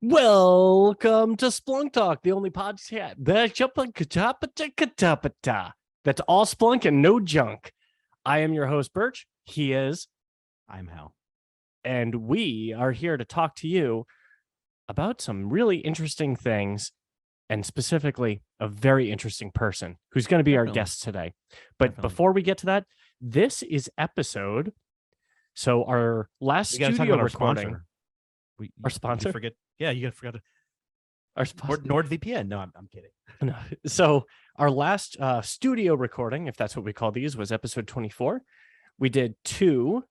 Welcome to Splunk Talk, the only podcast that's all Splunk and no junk. I am your host, Burch. He is. I'm Hal. And we are here to talk to you about some really interesting things, and specifically a very interesting person who's going to be our guest today. But before we get to that, this is episode. So our last studio recording. Our sponsor? Forget. Yeah, you forgot our sponsor. NordVPN. No, I'm kidding. No. So our last studio recording, if that's what we call these, was episode 24. We did 2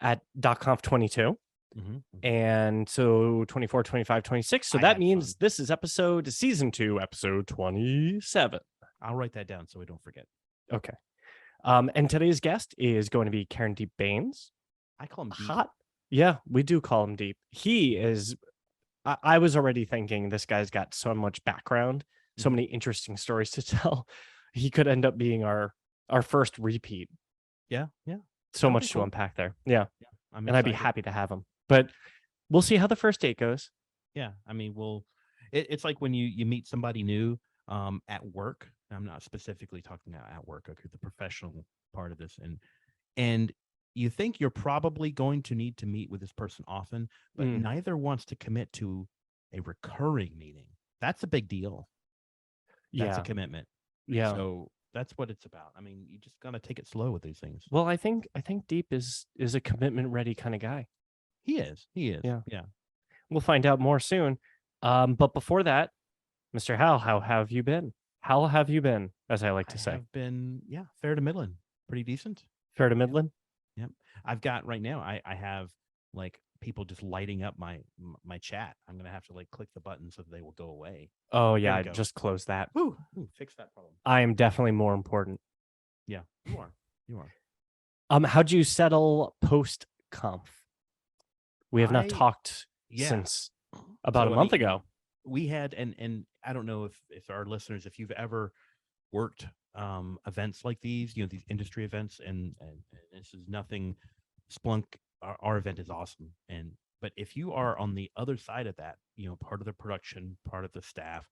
at .conf 22. And so 24, 25, 26. So that means this is season 2, episode 27. I'll write that down so we don't forget. Okay. And today's guest is going to be Hal Deep Bains. I call him Deep. Hot. Yeah, we do call him Deep. He is... I was already thinking this guy's got so much background, so many interesting stories to tell. He could end up being our first repeat. Yeah. So much to unpack there. Yeah. And I'd be happy to have him. But we'll see how the first date goes. Yeah. I mean, it's like when you meet somebody new at work. I'm not specifically talking about at work, okay, the professional part of this. And you think you're probably going to need to meet with this person often, but neither wants to commit to a recurring meeting. That's a big deal. That's a commitment. Yeah. So that's what it's about. I mean, you just gotta take it slow with these things. Well, I think Deep is a commitment ready kind of guy. He is. Yeah. We'll find out more soon. But before that, Mr. Hal, how have you been? How have you been, as I like to say? I've been, fair to middling. Pretty decent. Fair to middling? Yep. I've got right now, I have like people just lighting up my chat. I'm going to have to like click the button so they will go away. Oh, yeah. I just closed that. Ooh, fix that problem. I am definitely more important. Yeah, you are. How'd you settle post-conf? We have not talked since about a month ago. We had, and I don't know if our listeners, if you've ever worked events like these, these industry events, and this is nothing. Splunk, our event is awesome, but if you are on the other side of that, part of the production, part of the staff,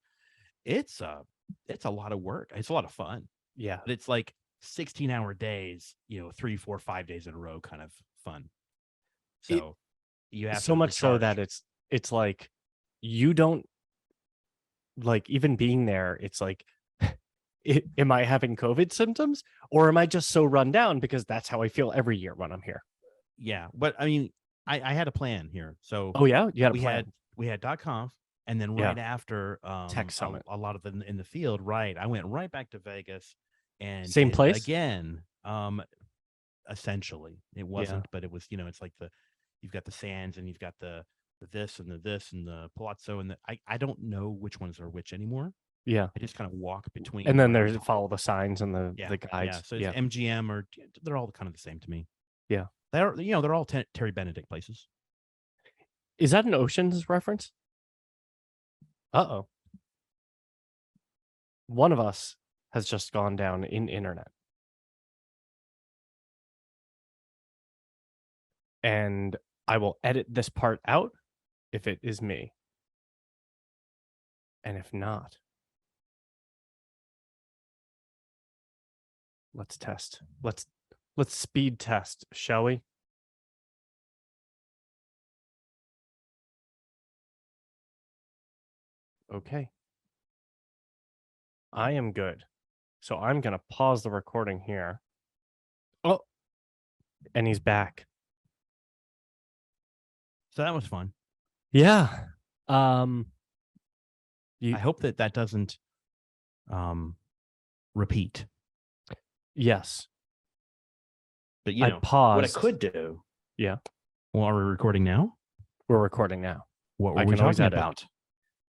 it's a lot of work. It's a lot of fun. Yeah, but it's like 16-hour days, 3, 4, 5 days in a row, kind of fun. So you have so much so that it's like you don't like even being there. It's like, am I having COVID symptoms, or am I just so run down because that's how I feel every year when I'm here? Yeah, but I mean, I had a plan here. So you had a plan. We had .conf, and then right after Tech Summit, a lot of them in the field. Right, I went right back to Vegas, and same place again. Essentially, it wasn't, but it was. It's like you've got the Sands, and you've got the this and the Palazzo, and I don't know which ones are which anymore. Yeah, I just kind of walk between, and then there's follow the signs and the guides. Yeah, so it's MGM, or they're all kind of the same to me. Yeah, they're all Terry Benedict places. Is that an Ocean's reference? Uh-oh. One of us has just gone down in internet. And I will edit this part out if it is me. And if not, let's test. Let's speed test, shall we? Okay. I am good. So I'm going to pause the recording here. Oh, and he's back. So that was fun. Yeah. I hope that doesn't repeat. Yes. But I paused. What I could do. Yeah. Well, are we recording now? We're recording now. What were we talking about?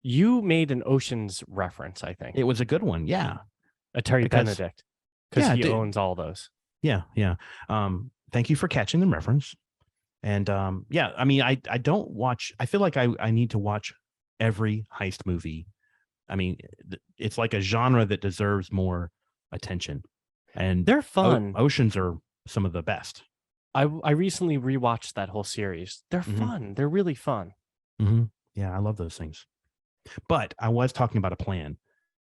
You made an Ocean's reference, I think. It was a good one, yeah. A Terry Benedict. Because he owns all those. Yeah. Thank you for catching the reference. And I mean, I don't watch. I feel like I need to watch every heist movie. I mean, it's like a genre that deserves more attention. And they're fun. Oceans are some of the best. I recently rewatched that whole series. They're fun. They're really fun. Yeah, I love those things. But I was talking about a plan.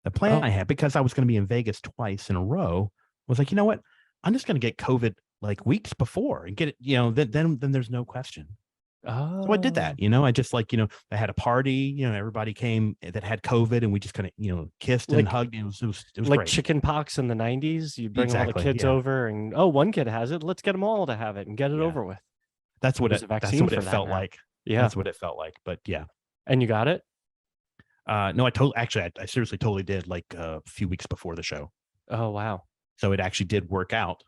The plan I Oh, had, because I was going to be in Vegas twice in a row, was like, you know what? I'm just going to get COVID like weeks before and get it, then there's no question. So I did oh, that, I just like, I had a party, everybody came that had COVID and we just kind of, kissed and like hugged. It was like great. chicken pox in the 90s. You'd bring all the Exactly. kids Yeah. over and, oh, one kid has it. Let's get them all to have it and get it Yeah. over with. That's what There's a that's vaccine what for it that felt now. like. Yeah. That's what it felt like. But yeah. And you got it? No, I seriously totally did like a few weeks before the show. Oh, wow. So it actually did work out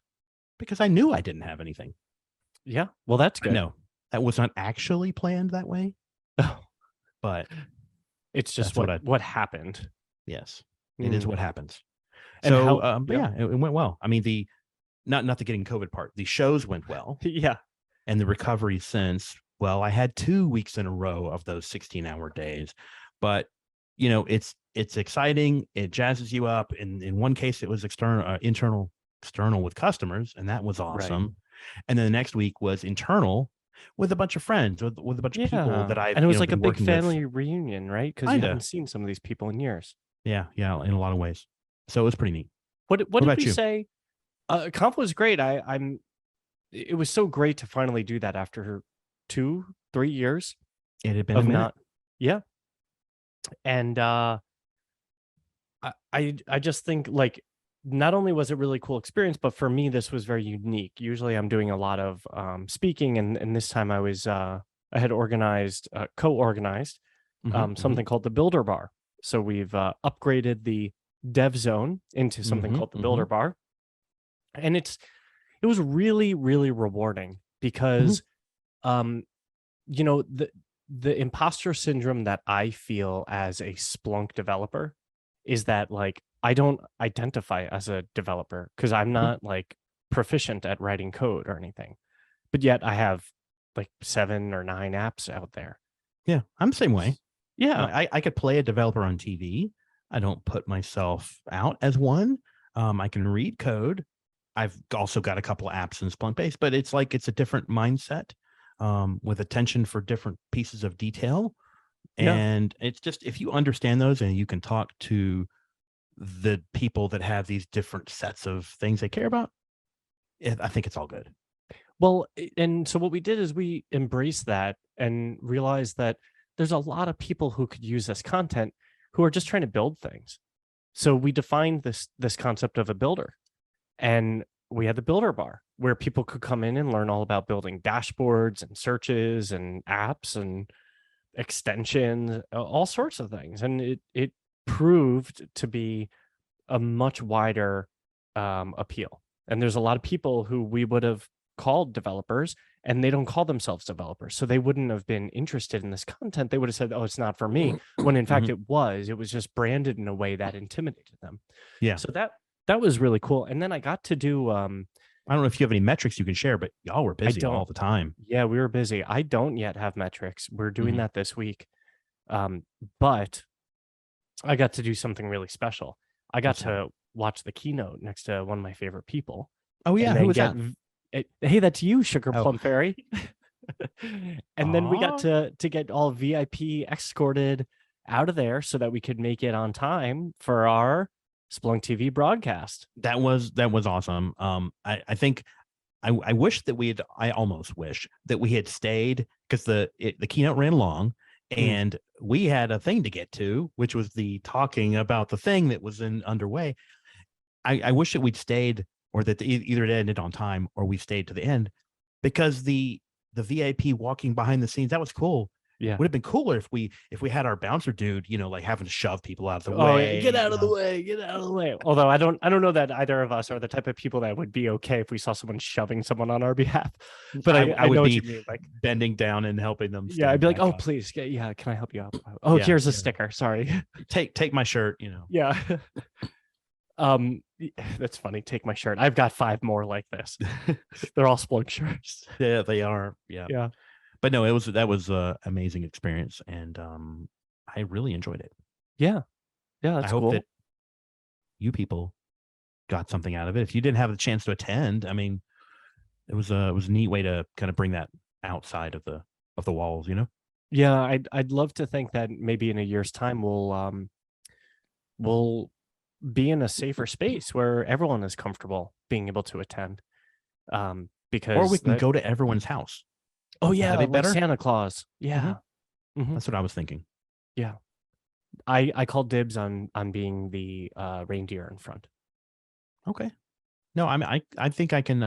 because I knew I didn't have anything. Yeah. Well, that's good. No, that was not actually planned that way, Oh, but it's just that's what I, what happened. yes, it is Mm. what happens. And So, how, but yeah. yeah, it went well. I mean, not the getting COVID part, the shows went well, Yeah. and the recovery since, well, I had 2 weeks in a row of those 16-hour days, but it's exciting. It jazzes you up. In one case, it was external with customers, and that was Right. awesome. And then the next week was internal with a bunch of friends, with a bunch of people Yeah. that I've And it was like a been big working with. family reunion, right? Because you haven't Kinda, seen some of these people in years. yeah, in a lot of ways. So it was pretty neat. What What did about we you? say? Conf was great. It was so great to finally do that after 2, 3 years It had been a of minute. not, yeah. And I just think like not only was it really cool experience, but for me this was very unique. Usually I'm doing a lot of speaking, and this time I had co-organized Mm-hmm, something called the Builder Bar. So we've upgraded the dev zone into something mm-hmm, called the mm-hmm, Builder Bar, and it was really really rewarding mm-hmm. because um the imposter syndrome that I feel as a Splunk developer is that like I don't identify as a developer because I'm Mm-hmm. not like proficient at writing code or anything. But yet I have like 7 or 9 apps out there. Yeah, I'm the same way. Yeah. I could play a developer on TV. I don't put myself out as one. I can read code. I've also got a couple of apps in Splunk base, but it's like it's a different mindset, with attention for different pieces of detail. Yeah. And it's just, if you understand those and you can talk to the people that have these different sets of things they care about, I think it's all good. Well, and so what we did is we embraced that and realized that there's a lot of people who could use this content who are just trying to build things. So we defined this concept of a builder, and we had the Builder Bar where people could come in and learn all about building dashboards and searches and apps and extensions, all sorts of things. And it proved to be a much wider appeal. And there's a lot of people who we would have called developers and they don't call themselves developers. So they wouldn't have been interested in this content. They would have said, oh, it's not for me. When in fact Mhm. it was just branded in a way that intimidated them. Yeah. So that was really cool. And then I got to do I don't know if you have any metrics you can share, but y'all were I busy don't all the time. yeah, we were busy. I don't yet have metrics. We're doing Mhm. that this week. But I got to do something really special. I got What's that? to watch the keynote next to one of my favorite people Oh and yeah, who then was that? hey, that's you, Sugar Oh, Plum Fairy. And then we got aw, to get all VIP escorted out of there so that we could make it on time for our Splunk TV broadcast. that was awesome. I think I wish that I almost wish that we had stayed, because the keynote ran long Mm, and we had a thing to get to, which was the talking about the thing that was underway. I wish that we'd stayed, or that either it ended on time or we stayed to the end, because the VIP walking behind the scenes, that was cool. yeah. Would have been cooler if we had our bouncer dude, like having to shove people out of the Oh, yeah, way, get out of the way, get out of the way. Although I don't know that either of us are the type of people that would be okay if we saw someone shoving someone on our behalf. But I I would know what you be mean. Like, bending down and helping them yeah, I'd stand be like, back oh, up. please, yeah, can I help you out? Oh, Yeah, here's a sticker. Sorry. take my shirt. Yeah. That's funny. Take my shirt. I've got 5 more like this. They're all Splunk shirts. Yeah, they are. Yeah, Yeah. but no, that was a amazing experience, and I really enjoyed it. Yeah. Yeah, I that's hope that cool. you people got something out of it. If you didn't have the chance to attend, I mean, it was a neat way to kind of bring that outside of the walls. Yeah, I'd love to think that maybe in a year's time we'll be in a safer space where everyone is comfortable being able to attend. Or we Because can that go to everyone's house. oh Would that yeah, be like better? Santa Claus. hmm Yeah. Hmm. That's what I was thinking. Yeah. I call dibs on being the reindeer in front. Okay. No, I think I can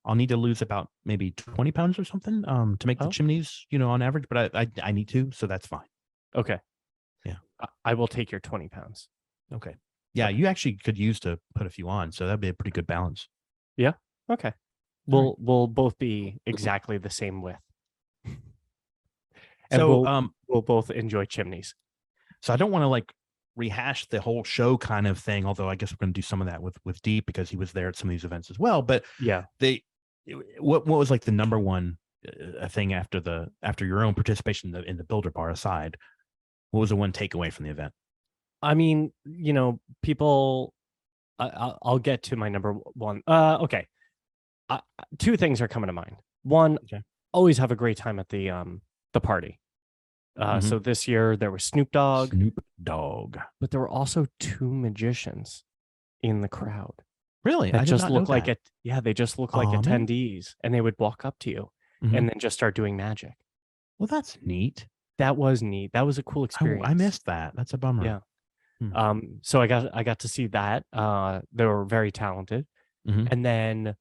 I'll need to lose about maybe 20 pounds or something to make the Oh, chimneys, on average, but I need to, so that's fine. okay. Yeah. I will take your 20 pounds. Okay. Yeah, Okay. you actually could use to put a few on, so that'd be a pretty good balance. Yeah. Okay. All right. We'll both be exactly the same width. And So we'll both enjoy chimneys. so I don't want to like rehash the whole show kind of thing, although I guess we're going to do some of that with Deep because he was there at some of these events as well. But Yeah. they, what was like the number one thing after your own participation in the Builder Bar aside? What was the one takeaway from the event? I mean, people. I'll get to my number one. Okay. Two things are coming to mind. One, Okay. always have a great time at the party. Mhm. So this year there was Snoop Dogg, Snoop Dogg. but there were also two magicians in the crowd Really? that I did just not know look like that. it. Yeah, they just look like Man. attendees, and they would walk up to you Mhm. and then just start doing magic. Well, that's neat. That was neat. That was a cool I experience. missed that. That's a bummer. Yeah. Hmm. So I got to see that. They were very talented. Mhm. And then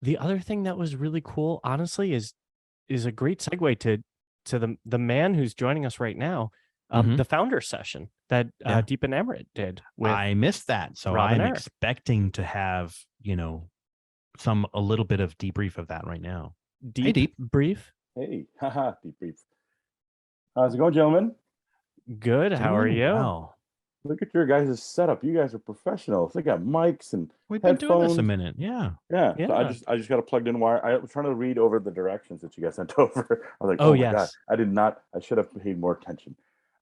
the other thing that was really cool, honestly, is a great segue to the man who's joining us right now, Mhm. the founder session that Yeah. Deep and Emirate did with I missed that. So Rob and I'm Eric. expecting to have, a little bit of debrief of that right now. Deep, Deep. brief. Hey, haha, deep brief. How's it going, gentlemen? Good. How are Doing you? well. Look at your guys' setup. You guys are professionals. They got mics and We've been doing this a headphones. minute. Yeah. Yeah. So Yeah. I just got a plugged in wire. I was trying to read over the directions that you guys sent over. I was like, Oh, oh my God, yes. I should have paid more attention.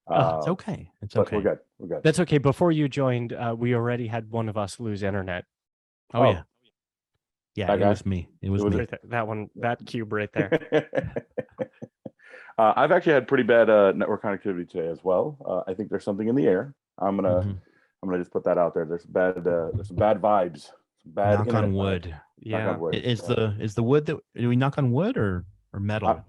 It's okay. It's But okay. we're good. We're good. That's okay. Before you joined, we already had one of us lose internet. Oh, yeah. Yeah, that it guy? was me. It was was me. Right there. That one, that cube right there. I've actually had pretty bad network connectivity today as well. I think there's something in the air. I'm gonna just put that out there. There's some bad vibes. Some bad Knock on wood. Vibes. Yeah. Knock on wood. Is the wood that do we knock on wood or metal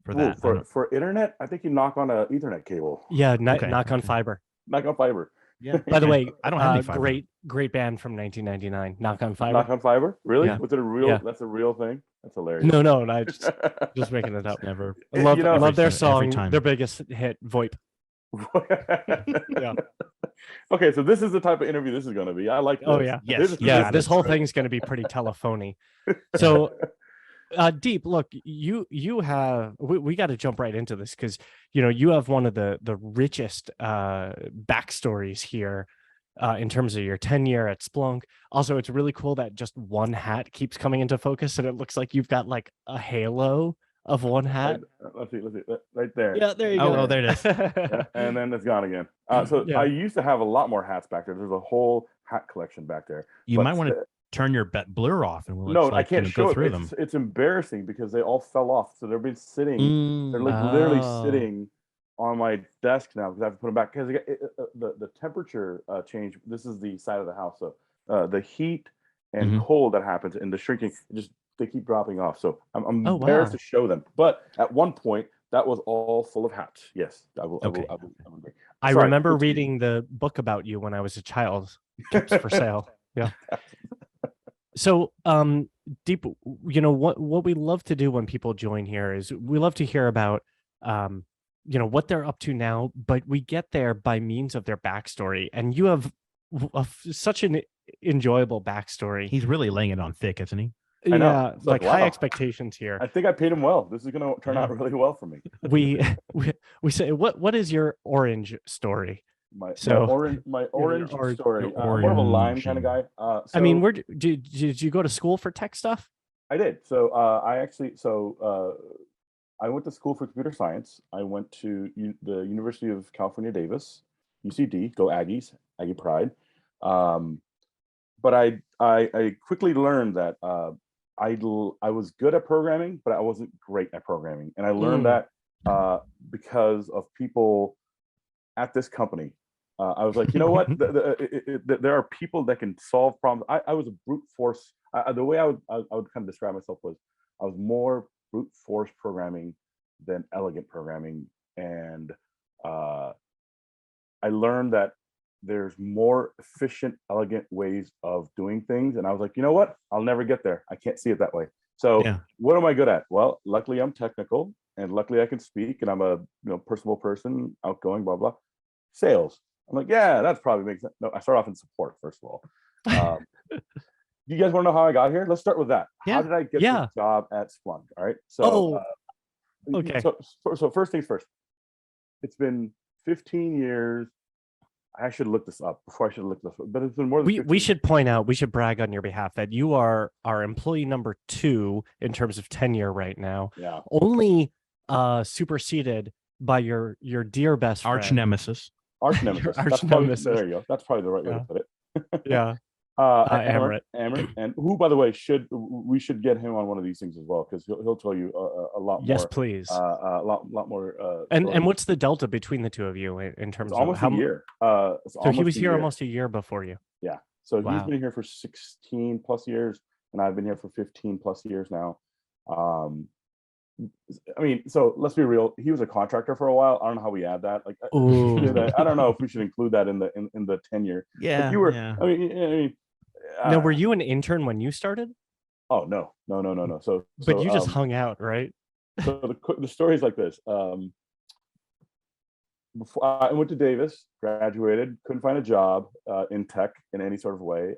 for that? For internet, I think you knock on a Ethernet cable. Yeah. Okay, Knock on okay. fiber. Knock on fiber. Yeah. By the way, I don't have any fiber. great band from 1999. Knock on fiber. Knock on fiber? Really? Yeah. Was it a real? Yeah. That's a real thing. That's hilarious. No, I just making it up. Never. Love their song, every time. their biggest hit, VoIP. Yeah. Okay, so this is the type of interview this is going to be. I like this. Oh yeah, This whole thing's going to be pretty telephony. So, Deep, look, you have we got to jump right into this because you have one of the richest backstories here in terms of your tenure at Splunk. Also, it's really cool that just one hat keeps coming into focus, and it looks like you've got like a halo of one hat. Let's see, right there. Yeah, there you go. Oh, there it is. Yeah, and then it's gone again. So Yeah. I used to have a lot more hats back there. There's a whole hat collection back there. You might want to turn your blur off and we'll I can't show go through it. them. It's embarrassing because they all fell off. So they've been sitting. They're like literally sitting on my desk now because I have to put them back because the temperature change. This is the side of the house, so the heat and cold that happens and the shrinking they keep dropping off. So I'm embarrassed to show them. But at one point, that was all full of hats. Yes, I will. Okay. I remember reading the book about you when I was a child. Tips for sale. Yeah. So, Deep, what we love to do when people join here is we love to hear about, what they're up to now, but we get there by means of their backstory. And you have such an enjoyable backstory. He's really laying it on thick, isn't he? Yeah, like high wow. expectations here. I think I paid him well. This is going to turn out really well for me. We say, what is your orange story? My orange story. I'm more of a lime kind of guy. I mean, did you go to school for tech stuff? I did. So I went to school for computer science. I went to the University of California, Davis, UCD. Go Aggies, Aggie Pride. But I quickly learned that I was good at programming, but I wasn't great at programming, and I learned that because of people at this company. I was like, you know what? There are people that can solve problems. I was a brute force. The way I would kind of describe myself was I was more brute force programming than elegant programming. And I learned that there's more efficient, elegant ways of doing things. And I was like, you know what? I'll never get there. I can't see it that way. So what am I good at? Well, luckily I'm technical, and luckily I can speak, and I'm a personable person, outgoing, blah, blah. Sales. I'm like, yeah, that's probably makes sense. No, I start off in support, first of all. You guys want to know how I got here? Let's start with that. How did I get this job at Splunk? All right. So, okay. So first things first. It's been 15 years. I should look this up before I should look this up, but it's been more than we should point out, we should brag on your behalf that you are our employee number 2 in terms of tenure right now. Yeah. Only superseded by your dear best friend. Arch nemesis. Arch nemesis. There you go. That's probably the right way to put it. Yeah. Amrit, and who, by the way, we should get him on one of these things as well, because he'll tell you a lot more. Yes, please. A lot more. And what's the delta between the two of you in terms of almost a year? So he was here almost a year before you. Yeah. So he's been here for 16 plus years, and I've been here for 15 plus years now. I mean, so let's be real. He was a contractor for a while. I don't know how we add that. Like, I don't know if we should include that in the tenure. Yeah. Like you were. Yeah. I mean. Now, were you an intern when you started? Oh no. So, but you just hung out, right? So the story is like this. Before I went to Davis, graduated, couldn't find a job in tech in any sort of way.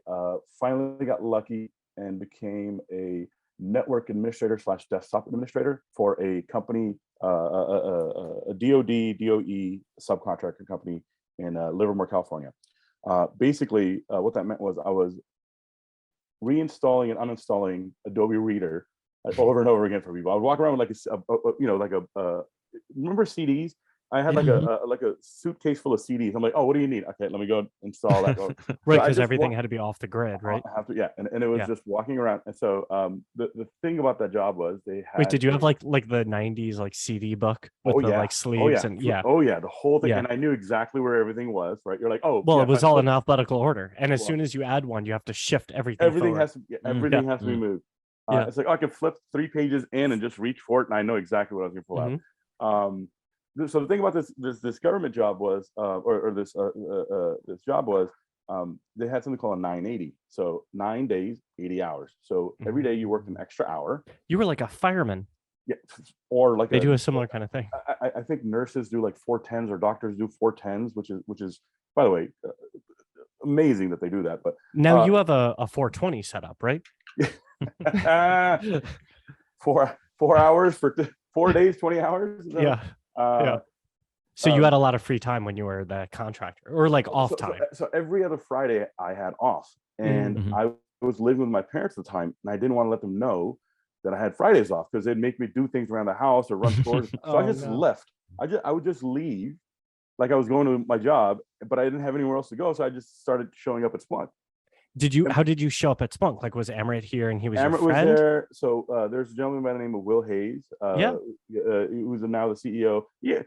Finally got lucky and became a network administrator / desktop administrator for a company, a DoD, DOE subcontractor company in Livermore, California. Basically, what that meant was I was reinstalling and uninstalling Adobe Reader over and over again for people. I would walk around with like remember CDs? I had like a suitcase full of CDs. I'm like, oh, what do you need? Okay, let me go install that. Right, because everything had to be off the grid, right? I have to, yeah. And it was just walking around. And so the thing about that job was they had. Wait, did you have like the 90s like CD book with like sleeves and the whole thing? Yeah. And I knew exactly where everything was, right? You're like, oh, well, it was all in alphabetical order. And as soon as you add one, you have to shift everything. Everything has to be moved. It's like, I can flip 3 pages in and just reach for it, and I know exactly what I was going to pull out. So the thing about this government job was, this job was, they had something called a 980. So 9 days, 80 hours. So every day you worked an extra hour. You were like a fireman. Yeah, or like they do a similar kind of thing. I think nurses do like 410s, or doctors do 410s, which is by the way amazing that they do that. But now you have a 420 setup, right? 4 hours for 4 days, 20 hours. So you had a lot of free time when you were the contractor, or like off time. So every other Friday I had off, and I was living with my parents at the time, and I didn't want to let them know that I had Fridays off, because they'd make me do things around the house or run stores. So I just left. I would just leave like I was going to my job, but I didn't have anywhere else to go. So I just started showing up at Splunk. How did you show up at Splunk? Like, was Amrit here and he was Amrit your friend? was there. So there's a gentleman by the name of Will Hayes. Who's now the CEO. Yeah,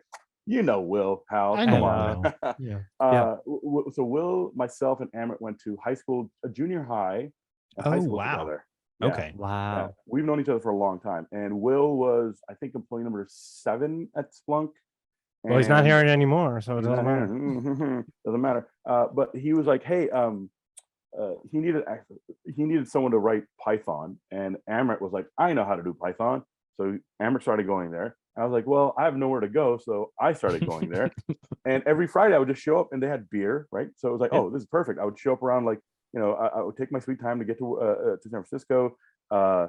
you know Will, Hal. Come on. So Will, myself, and Amrit went to high school, junior high, and high school together. Yeah. Okay. Wow. Yeah. We've known each other for a long time. And Will was, I think, employee number 7 at Splunk. Well, he's not here anymore, so it doesn't matter. Doesn't matter. But he was like, hey, he needed someone to write Python, and Amrit was like, I know how to do Python. So Amrit started going there. I was like, well, I have nowhere to go, so I started going there. And every Friday I would just show up, and they had beer, right? So it was like, oh, this is perfect. I would show up around, like, I would take my sweet time to get to San Francisco. I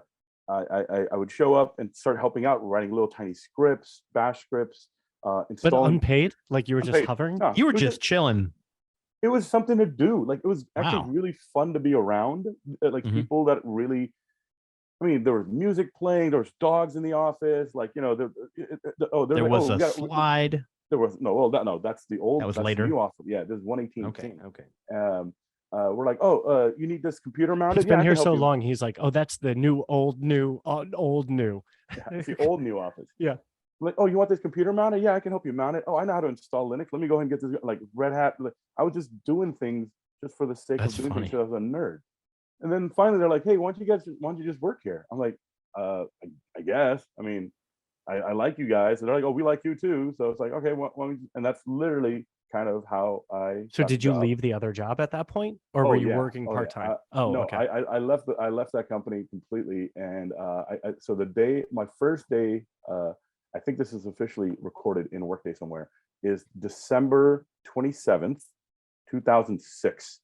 would show up and start helping out, writing little tiny scripts, bash scripts. But unpaid? Like you were just hovering? No, you were just chilling. It was something to do. Like, it was actually really fun to be around. Like people that really, I mean, there was music playing, there was dogs in the office. Like, there was a slide. There was that's the old. That was later. The new office. Yeah, there's 118. Okay. We're like, you need this computer mounted. He's been here so long. He's like, oh, that's the new, old, new, old, new. Yeah, it's the old new office. Yeah. like, oh, you want this computer mounted? Yeah, I can help you mount it. Oh, I know how to install Linux. Let me go ahead and get this, like Red Hat. Like, I was just doing things just for the sake That's of doing funny. things. So I was a nerd. And then finally they're like, hey, why don't you just work here? I'm like, I guess. I mean, I like you guys. And they're like, oh, we like you too. So it's like, okay, and that's literally kind of how I So got the did you job. leave the other job at that point, or Oh were you yeah. working Oh part yeah. time? Oh, No, okay. I left that company completely. And so my first day, I think this is officially recorded in Workday somewhere, is December 27th, 2006.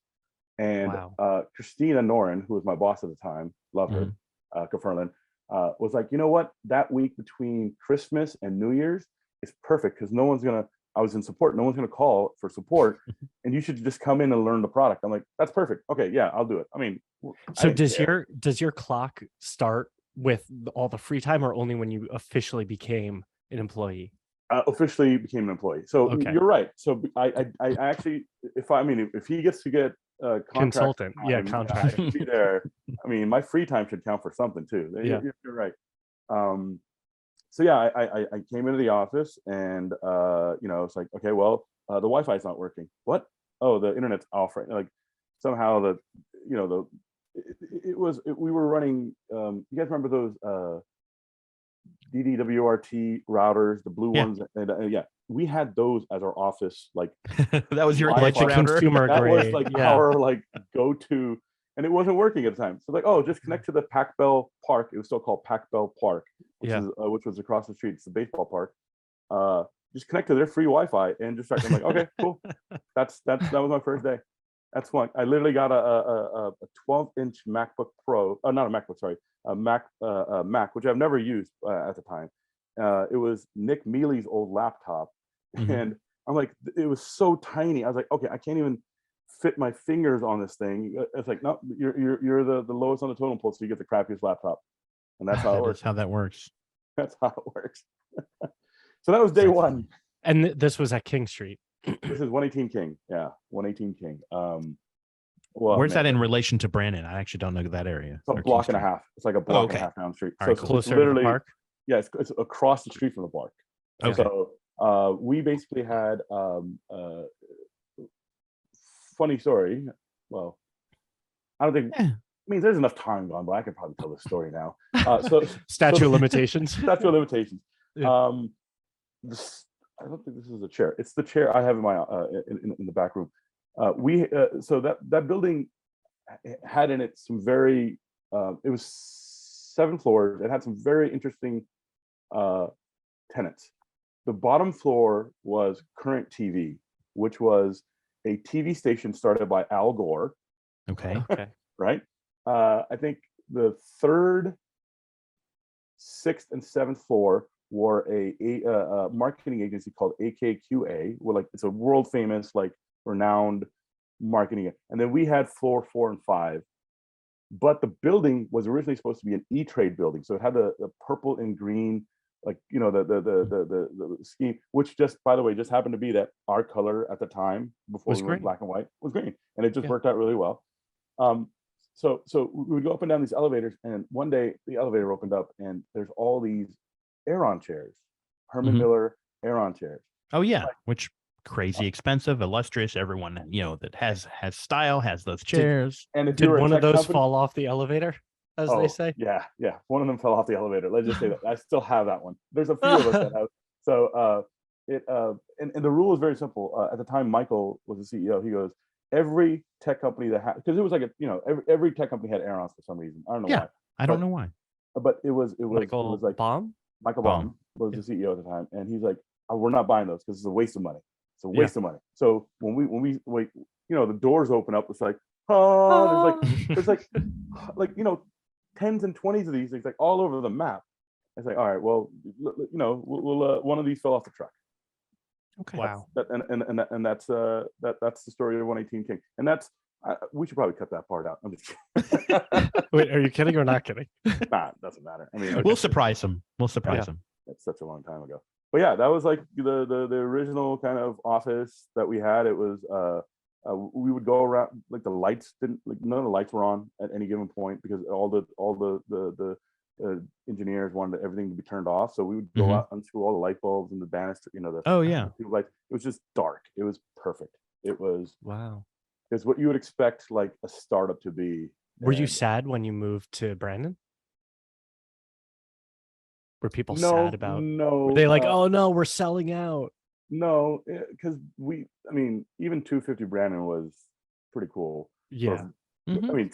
And Wow. Christina Noren, who was my boss at the time, love her, Kaferlin, was like, you know what? That week between Christmas and New Year's is perfect because no one's gonna. I was in support. No one's gonna call for support, and you should just come in and learn the product. I'm like, that's perfect. Okay, yeah, I'll do it. I mean, So I didn't care. does your clock start with all the free time, or only when you officially became an employee? Officially became an employee. So Okay. you're right. So I actually, if he gets to get contract Consultant, time, yeah, I contractor. should be there. I mean, my free time should count for something too. Yeah. You're right. So yeah, I came into the office and it's like, okay, well, the Wi-Fi is not working. What? Oh, the internet's off right now. Like somehow we were running. You guys remember those DDWRT routers, the blue ones? And yeah, we had those as our office. Like that was your like the router. consumer that was grade. like Yeah. our like go-to, and it wasn't working at the time. So like, oh, just connect to the Pac Bell Park. It was still called Pac Bell Park, which was across the street. It's the baseball park. Just connect to their free Wi-Fi and just start. I'm like, okay, cool. That was my first day. That's fun. I literally got a 12-inch MacBook Pro. Not a MacBook, sorry, a Mac, which I've never used at the time. It was Nick Mealy's old laptop, and I'm like, it was so tiny. I was like, okay, I can't even fit my fingers on this thing. It's like, no, you're the lowest on the totem pole, so you get the crappiest laptop, and that's how it works. That's how that works. That's how it works. So that was day one. And this was at King Street. This is 118 King. Yeah, 118 King. Where's that in relation to Brandon? I actually don't know that area. It's a block and a half. It's like a block and a half down the street. All so right, it's closer literally, to the park. Yeah, it's across the street from the park. Okay. So we basically had funny story. Well, I don't think. I mean, there's enough time gone by. I could probably tell this story now. Statute of limitations. Statute of limitations. Yeah. I don't think this is a chair. It's the chair I have in my in the back room. So that building had in it some very. It was 7 floors. It had some very interesting tenants. The bottom floor was Current TV, which was a TV station started by Al Gore. Okay. Right. I think the 3rd, 6th, and 7th floor were a marketing agency called AKQA. It's a world famous, renowned marketing. And then we had floor 4 and 5. But the building was originally supposed to be an E-Trade building, so it had the purple and green, the scheme, which just, by the way, just happened to be that our color at the time before we went black and white was green, and it just worked out really well. So we would go up and down these elevators, and one day the elevator opened up, and there's all these Aeron chairs, Herman Miller Aeron chairs. Oh yeah, which crazy expensive, illustrious. Everyone that has style has those chairs. Did one of those fall off the elevator, as they say? Yeah, one of them fell off the elevator. Let's just say that. I still have that one. There's a few of us that have. So and the rule is very simple. At the time, Michael was the CEO. He goes, every tech company that had, because it was like every tech company had Aerons for some reason. I don't know why. I don't know why. But it was like Baum? Michael Baum was the CEO at the time, and he's like, we're not buying those because it's a waste of money. It's a waste of money. So when we the doors open up, it's like, there's like tens and 20s of these things, like all over the map. It's like, all right, well, we'll one of these fell off the truck. Okay. Wow. And that's the story of 118 King. And that's we should probably cut that part out. I'm just kidding. Wait, are you kidding or not kidding? Nah, it doesn't matter. I mean, we'll surprise him. It's such a long time ago. But yeah, that was like the original kind of office that we had. It was we would go around, like the lights didn't, like none of the lights were on at any given point because all the engineers wanted everything to be turned off, so we would go out, unscrew all the light bulbs and the banister, the tube lights. It was just dark. It was perfect. It was It's what you would expect like a startup to be. Were you sad when you moved to Brandon? Were people sad about? No. Were they like, oh no, we're selling out? No, because even 250 Brandon was pretty cool. Yeah.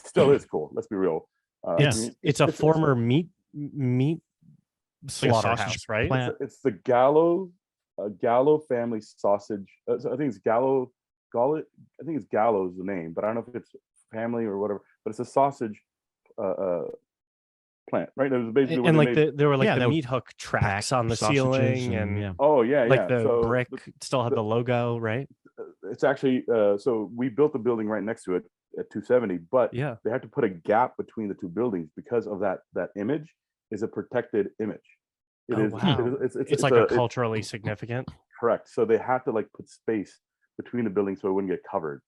Still is cool. Let's be real. It's a former meat slaughterhouse, right? It's the Gallo family sausage. So I think it's Gallo. I think it's Gallo's the name, but I don't know if it's family or whatever. But it's a sausage plant, right? It was basically there were the meat hook tracks on the ceiling, and the brick still had the logo, right? It's actually so we built the building right next to it at 270, but they had to put a gap between the two buildings because of that image is a protected image. It's like a culturally significant. Correct. So they had to like put space between the buildings so it wouldn't get covered.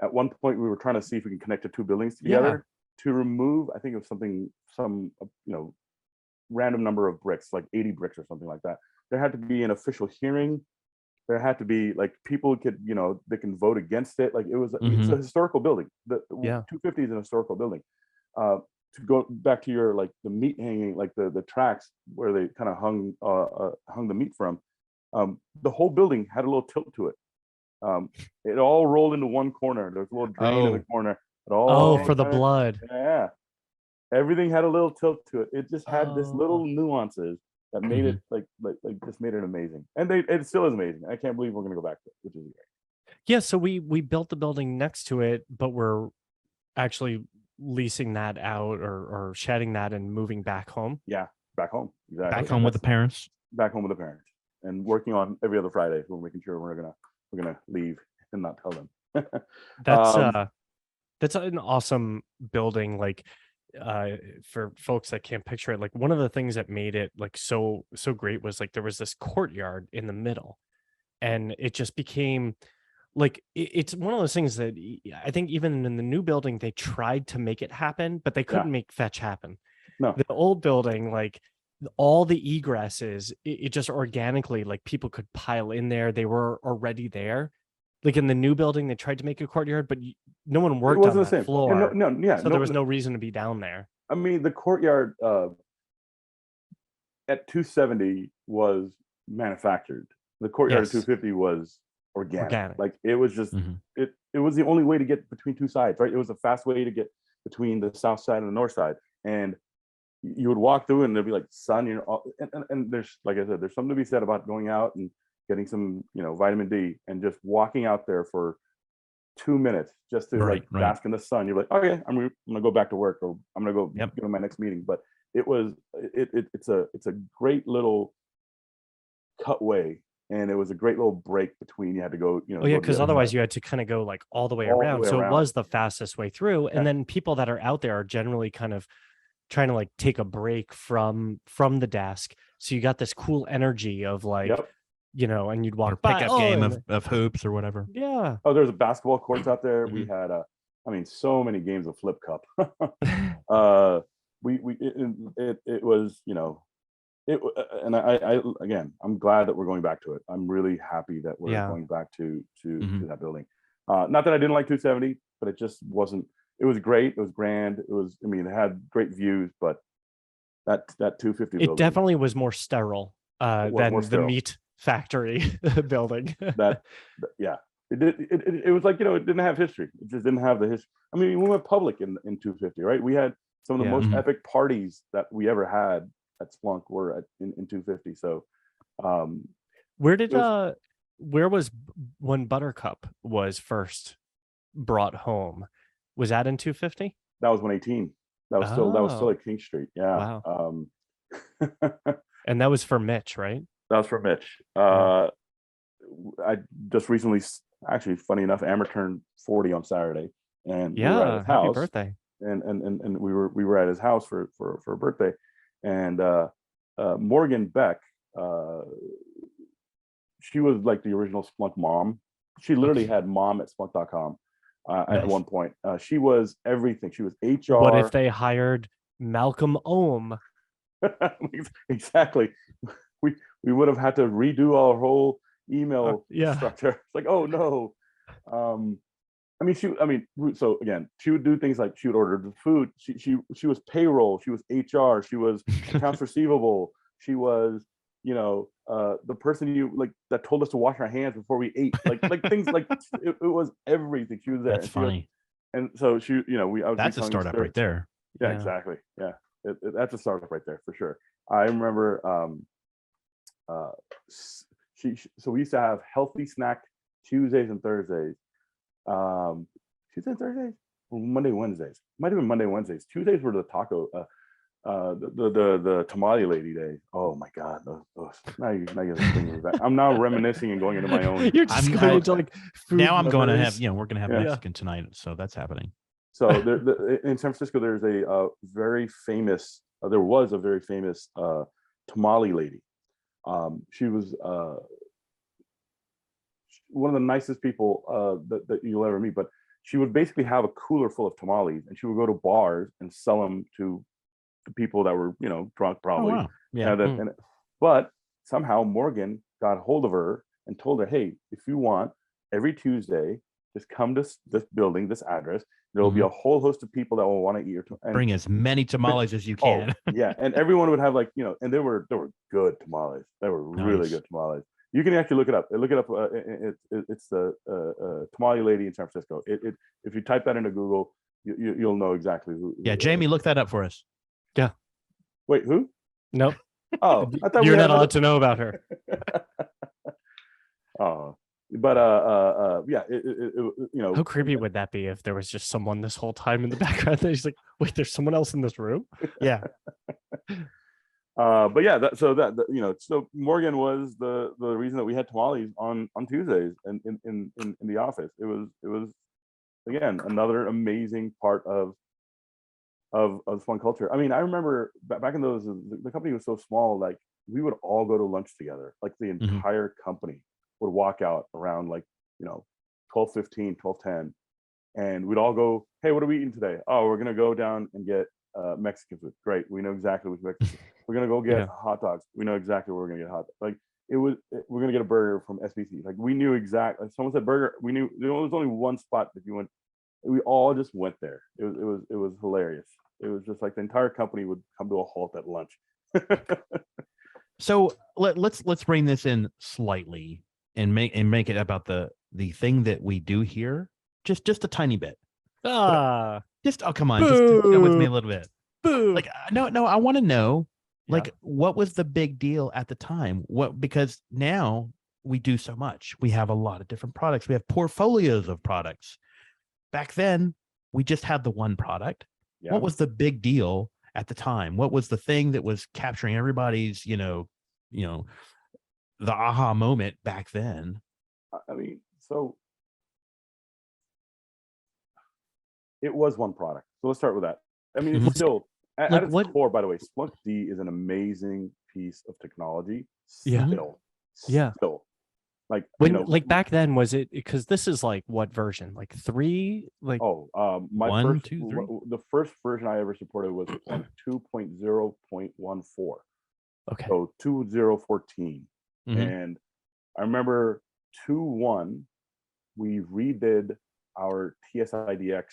At one point, we were trying to see if we can connect the two buildings together to remove. I think it was some random number of bricks, like 80 bricks or something like that. There had to be an official hearing. There had to be like people could, they can vote against it. Like it's a historical building. The 250 is an historical building. To go back to your like the meat hanging, like the tracks where they kind of hung the meat from. The whole building had a little tilt to it. It all rolled into one corner. There's a little drain in the corner. For the blood. Yeah. Everything had a little tilt to it. It just had this little nuances that made it like just made it amazing. And it still is amazing. I can't believe we're gonna go back to it, which is great. Yeah, so we built the building next to it, but we're actually leasing that out or shedding that and moving back home. Yeah, back home. Exactly. Back home with the parents. Back home with the parents. And working on every other Friday. We're making sure we're gonna leave and not tell them. That's an awesome building. Like for folks that can't picture it, like one of the things that made it like so great was like there was this courtyard in the middle, and it just became like it's one of those things that I think even in the new building they tried to make it happen, but they couldn't make fetch happen. No, the old building, like all the egresses, it just organically, like people could pile in there. They were already there. Like in the new building, they tried to make a courtyard, but no one worked on that floor. So there was no reason to be down there. I mean, the courtyard at 270 was manufactured. The courtyard at 250 was organic. Like it was just it was the only way to get between two sides, right? It was a fast way to get between the south side and the north side, and you would walk through and there'd be like sun, and there's, like I said, there's something to be said about going out and getting some, vitamin D and just walking out there for 2 minutes just to bask in the sun. You're like, okay, I'm gonna go back to work, or I'm gonna go get to my next meeting. But it's a great little cutway, and it was a great little break between. You had to go, because otherwise you had to kind of go like all the way around. So it was the fastest way through. And then people that are out there are generally kind of trying to like take a break from the desk. So you got this cool energy of like, and you'd walk by, pick up game of hoops or whatever. Yeah. Oh, there's a basketball courts out there. We had so many games of flip cup. It was, and I again, I'm glad that we're going back to it. I'm really happy that we're going back to that building. Not that I didn't like 270, but it just wasn't. It was great. It was grand. It had great views, but that 250 building, it definitely was more sterile than the meat factory building. It was like, it didn't have history. It just didn't have the history. I mean, we went public in 250, right? We had some of the most epic parties that we ever had at Splunk were in 250. So where was when Buttercup was first brought home? Was that in 250? That was 118. That was still at King Street. Yeah. Wow. And that was for Mitch, right? That was for Mitch. I just recently, actually, funny enough, Amber turned 40 on Saturday, and we were at his house. Happy birthday! And we were at his house for a birthday, and Morgan Beck, she was like the original Splunk mom. She literally had mom at Splunk.com at one point. She was everything. She was HR. What if they hired Malcolm Ohm. Exactly. We would have had to redo our whole email Yeah. structure. It's like, oh no. So again, she would do things like she would order the food. She was payroll. She was HR. She was accounts receivable. She was, the person that told us to wash our hands before we ate. Like things like it was everything. She was there. That's funny. And so she, I was That's a startup right there. Yeah, exactly. Yeah, that's a startup right there for sure. I remember, so we used to have healthy snack Tuesdays and Thursdays. Tuesdays, Thursdays, Monday, Wednesdays. Might have been Monday, Wednesdays. Tuesdays were the taco, the tamale lady day. Oh my God, those. Now you're thinking that. I'm now reminiscing and going into my own. You're just going into like food. Now I'm going to memories. have, we're going to have Mexican tonight, so that's happening. So in San Francisco, there's a very famous. There was a very famous tamale lady. She was one of the nicest people that you'll ever meet. But she would basically have a cooler full of tamales, and she would go to bars and sell them to the people that were, drunk probably. Oh, wow. Yeah. But somehow Morgan got hold of her and told her, hey, if you want, every Tuesday, just come to this building, this address. There'll be a whole host of people that will want to eat your bring as many tamales as you can. Yeah, and everyone would have and they were good tamales. They were really good tamales. You can actually look it up. It's the tamale lady in San Francisco. If you type that into Google, you'll know exactly who. Yeah, Jamie, look that up for us. Yeah. Wait, who? Nope. Oh, I thought you're not allowed to know about her. Oh. But yeah, how creepy would that be if there was just someone this whole time in the background that he's like, wait, there's someone else in this room? Yeah. But yeah, so Morgan was the reason that we had tamales on Tuesdays and in the office. It was again another amazing part of Splunk culture. I mean, I remember back in those, the company was so small, like we would all go to lunch together, like the entire company would walk out around 12:15, 12:10, and we'd all go, hey, what are we eating today? Oh, we're gonna go down and get Mexican food. Great, we know exactly what's Mexican. We're gonna go get hot dogs. We know exactly where we're gonna get hot dogs. Like we're gonna get a burger from SBC. Like we knew exactly. Someone said burger, we knew there was only one spot that you went. We all just went there. It was hilarious. It was just like the entire company would come to a halt at lunch. So let's bring this in slightly and make it about the thing that we do here, just a tiny bit. Come on, just go with me a little bit. Boo. Like no, I want to know, like, what was the big deal at the time? Because now we do so much. We have a lot of different products. We have portfolios of products. Back then, we just had the one product. Yeah. What was the big deal at the time? What was the thing that was capturing everybody's, the aha moment back then? I mean, so it was one product. So let's start with that. I mean, it's still at its core, by the way, Splunk D is an amazing piece of technology. Still. Like back then, was it, because this is like what version? Like 3? Like my 1, 2, 3. The first version I ever supported was 2.0.14. Okay. So 2014. And I remember 2.1, we redid our TSIDX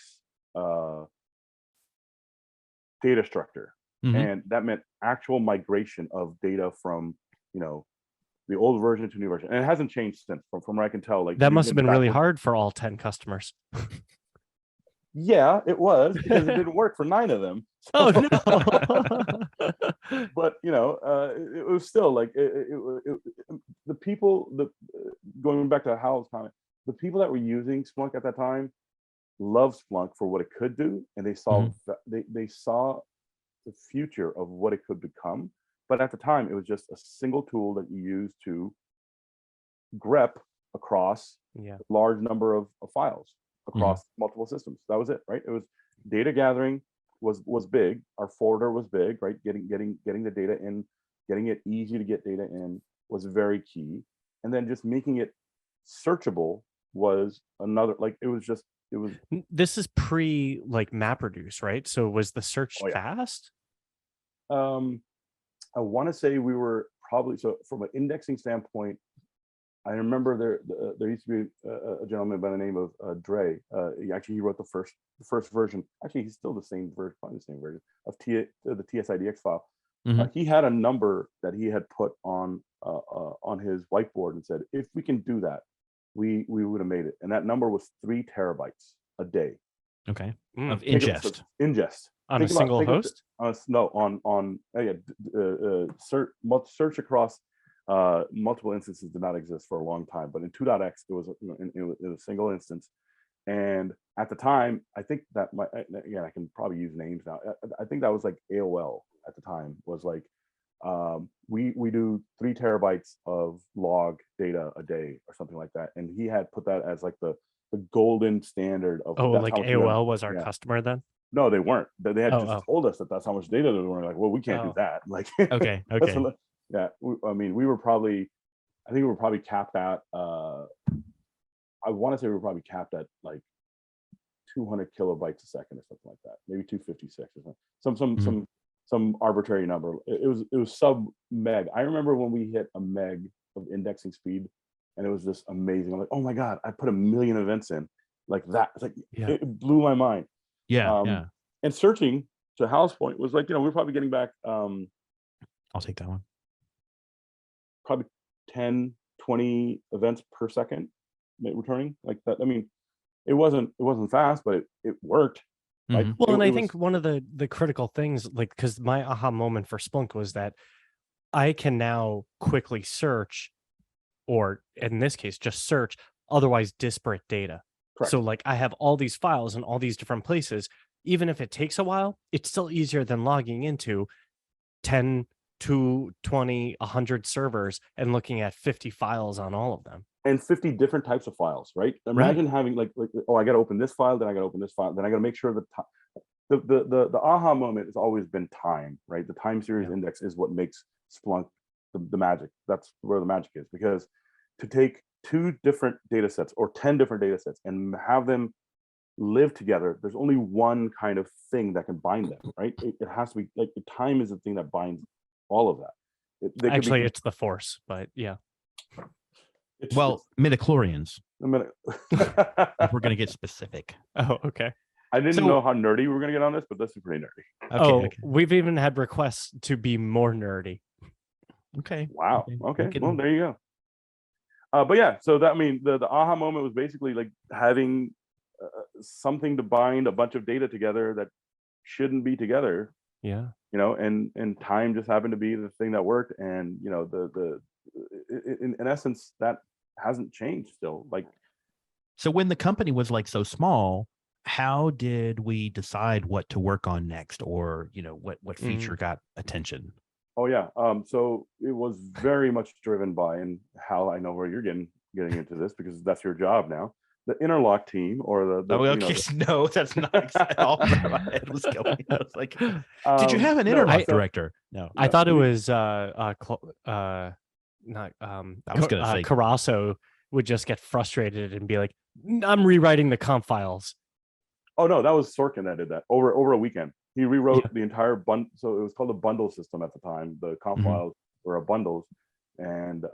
data structure. And that meant actual migration of data from, the old version to new version. And it hasn't changed since, from what I can tell. Like that must have been really hard for all 10 customers. Yeah, it was, because it didn't work for 9 of them. So. Oh no! But it was still like the people. Going back to Hal's comment, the people that were using Splunk at that time loved Splunk for what it could do, and they saw they saw the future of what it could become. But at the time, it was just a single tool that you use to grep across a large number of files across multiple systems. That was it, right? It was data gathering was big. Our forwarder was big, right? Getting the data in, getting it easy to get data in was very key. And then just making it searchable was another. Like it was just was. This is pre like MapReduce, right? So was the search Oh, yeah. fast? I want to say we were probably, so from an indexing standpoint, I remember there used to be a gentleman by the name of Dre. He wrote the first version. Actually, he's still the same version, probably the same version of the TSIDX file. He had a number that he had put on his whiteboard and said, if we can do that, we would have made it. And that number was 3 terabytes a day. Okay. Of ingest. Ingest. On a single host? Search across multiple instances did not exist for a long time, but in 2.x it was in a single instance. And at the time, I think that I can probably use names now. I think that was like AOL at the time was like, we do 3 terabytes of log data a day or something like that. And he had put that as like the golden standard of. Oh, like AOL was our customer then? No, they weren't. They had just told us that that's how much data they were. Like, well, we can't do that. Like, okay. Yeah, I mean, I think we were probably capped at. I want to say we were probably capped at like 200 kilobytes a second or something like that. Maybe 256 or something. Some arbitrary number. It was sub meg. I remember when we hit a meg of indexing speed, and it was just amazing. I'm like, oh my god, I put 1 million events in like that. It's like it blew my mind. Yeah. And searching, to Hal's point, was like, we're probably getting back. I'll take that one. Probably 10, 20 events per second returning like that. I mean, it wasn't fast, but it worked. Like, well, and I think one of the critical things, like, because my aha moment for Splunk was that I can now quickly search, or in this case, just search otherwise disparate data. Correct. So like I have all these files in all these different places. Even if it takes a while, it's still easier than logging into 10 to 20, 100 servers and looking at 50 files on all of them. And 50 different types of files, right? Imagine having like, oh, I got to open this file, then I got to open this file, then I got to make sure the aha moment has always been time, right? The time series index is what makes Splunk the magic. That's where the magic is, because to take 2 different data sets or 10 different data sets and have them live together, there's only one kind of thing that can bind them, right? It has to be like the time is the thing that binds all of that. Actually, it's the force, but yeah. Midichlorians. If we're going to get specific. Oh, okay. I didn't know how nerdy we were going to get on this, but this is pretty nerdy. Okay. We've even had requests to be more nerdy. Okay. Wow. Okay. Well, there you go. But yeah, so that, I mean, the aha moment was basically like having something to bind a bunch of data together that shouldn't be together. Yeah. And time just happened to be the thing that worked. And, in essence, that hasn't changed still. Like, so when the company was like so small, how did we decide what to work on next, or, what feature got attention? Oh yeah. So it was very much driven by, and Hal, I know where you're getting into this because that's your job now. The interlock team, or no, that's not at all where my head was going. I was like, did you have an interlock director? No, I thought it was I was gonna say Carasso would just get frustrated and be like, I'm rewriting the comp files. Oh no, that was Sorkin that did that over a weekend. He rewrote the entire bundle. So it was called a bundle system at the time. The comp files were bundles, and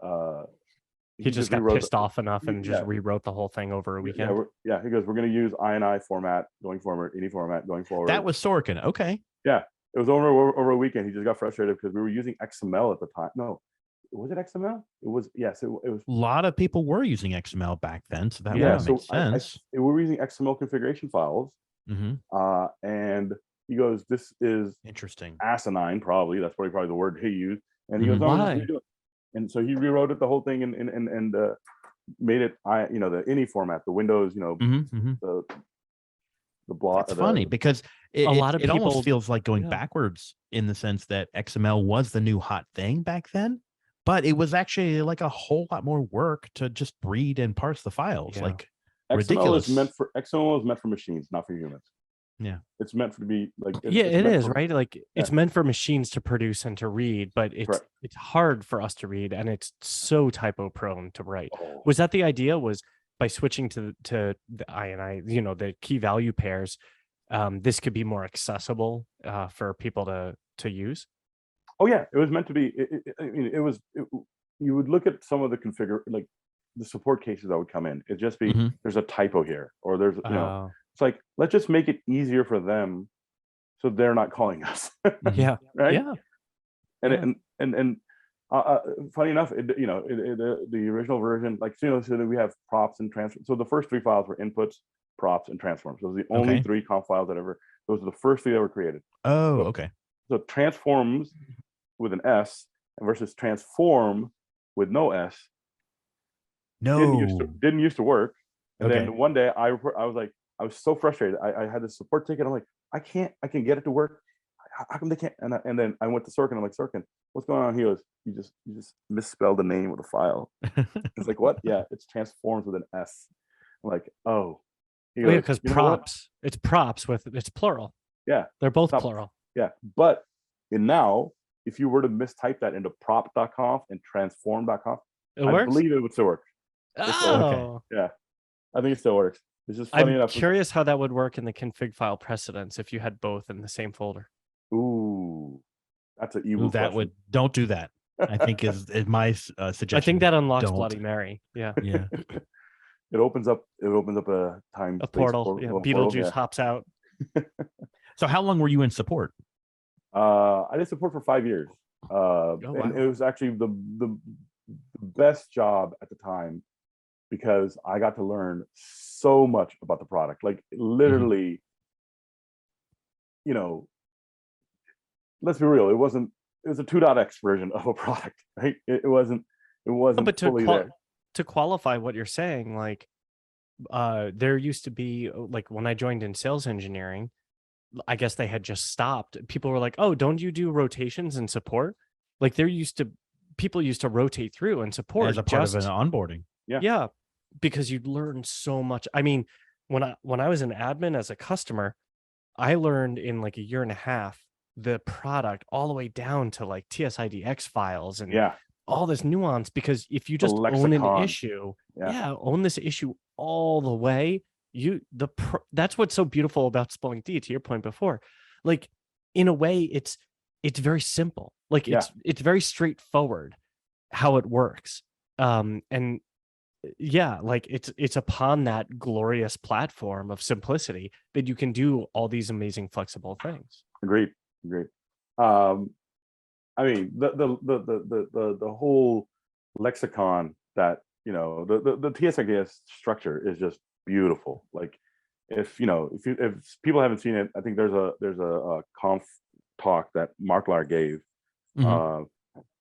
he just got pissed off enough and just rewrote the whole thing over a weekend. Yeah, he goes, we're going to use INI format going forward, any format going forward. That was Sorkin. Okay. Yeah, it was over a weekend. He just got frustrated because we were using XML at the time. No, was it XML? It was, yes. It was. A lot of people were using XML back then, so that would make sense. We were using XML configuration files, and he goes, "This is interesting, asinine." Probably that's probably the word he used, and he goes, "No, why?" And so he rewrote it, the whole thing, and made it, the any format, the Windows, the block. It's funny because it almost feels like going backwards in the sense that XML was the new hot thing back then, but it was actually like a whole lot more work to just read and parse the files. Yeah. Like ridiculous. XML is meant for machines, not for humans. Yeah, it's meant to be like. It is right. Like it's meant for machines to produce and to read, but it's hard for us to read, and it's so typo prone to write. Was that the idea? Was by switching to the INI, the key value pairs, this could be more accessible for people to use? Oh yeah, it was meant to be. You would look at some of the like the support cases that would come in. It'd just be there's a typo here, or there's it's like, let's just make it easier for them, so they're not calling us. Yeah. Right. Yeah. And funny enough, the original version, like, so we have props and transforms. So the first 3 files were inputs, props, and transforms. Those are the only 3 conf files that ever. Those are the first 3 that were created. Oh, okay. So transforms with an S versus transform with no S. Didn't used to work. And then one day I was so frustrated. I had this support ticket. I'm like, I can get it to work. How come they can't? And then I went to Sorkin. I'm like, Sorkin, what's going on? He goes, you just misspelled the name of the file. It's like, what? Yeah, it's transforms with an S. I'm like, oh. Because props, it's props it's plural. Yeah. They're both plural. Yeah. But now, if you were to mistype that into prop.conf and transform.conf, I believe it would still work. Oh. Yeah. I think it still works. It's just funny enough. I'm curious how that would work in the config file precedence if you had both in the same folder. Ooh, that's an evil. Don't do that. I think is my suggestion. I think that unlocks Bloody Mary. Yeah. Yeah. It opens up a time portal. Beetlejuice hops out. So how long were you in support? I did support for 5 years. And it was actually the best job at the time, because I got to learn so much about the product. Like, literally, let's be real. It was a 2.x version of a product, right? It wasn't but fully there. To qualify what you're saying, like, there used to be, like, when I joined in sales engineering, I guess they had just stopped. People were like, oh, don't you do rotations and support? Like, people used to rotate through and support as a part of an onboarding. Yeah, because you'd learn so much. I mean, when I was an admin as a customer, I learned in like a year and a half the product all the way down to like TSIDX files and all this nuance. Because if you just own an issue, own this issue all the way, that's what's so beautiful about Splunk D, to your point before. Like, in a way, it's very simple. Like, it's very straightforward how it works. And like, it's upon that glorious platform of simplicity that you can do all these amazing flexible things. Agreed. I mean, the whole lexicon that, the TSIDX structure is just beautiful. Like, if people haven't seen it, I think there's a conf talk that Mark Lar gave,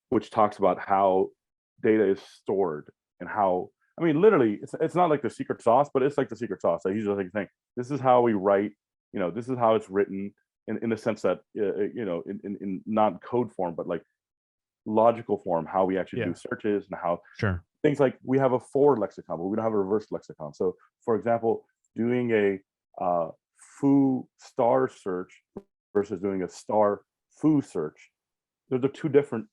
which talks about how data is stored and how, I mean, literally, it's not like the secret sauce, but it's like the secret sauce. I usually think this is how we write. This is how it's written in the sense that in not code form, but like logical form, how we actually do searches and how things like we have a forward lexicon, but we don't have a reverse lexicon. So, for example, doing a foo star search versus doing a star foo search, they're two different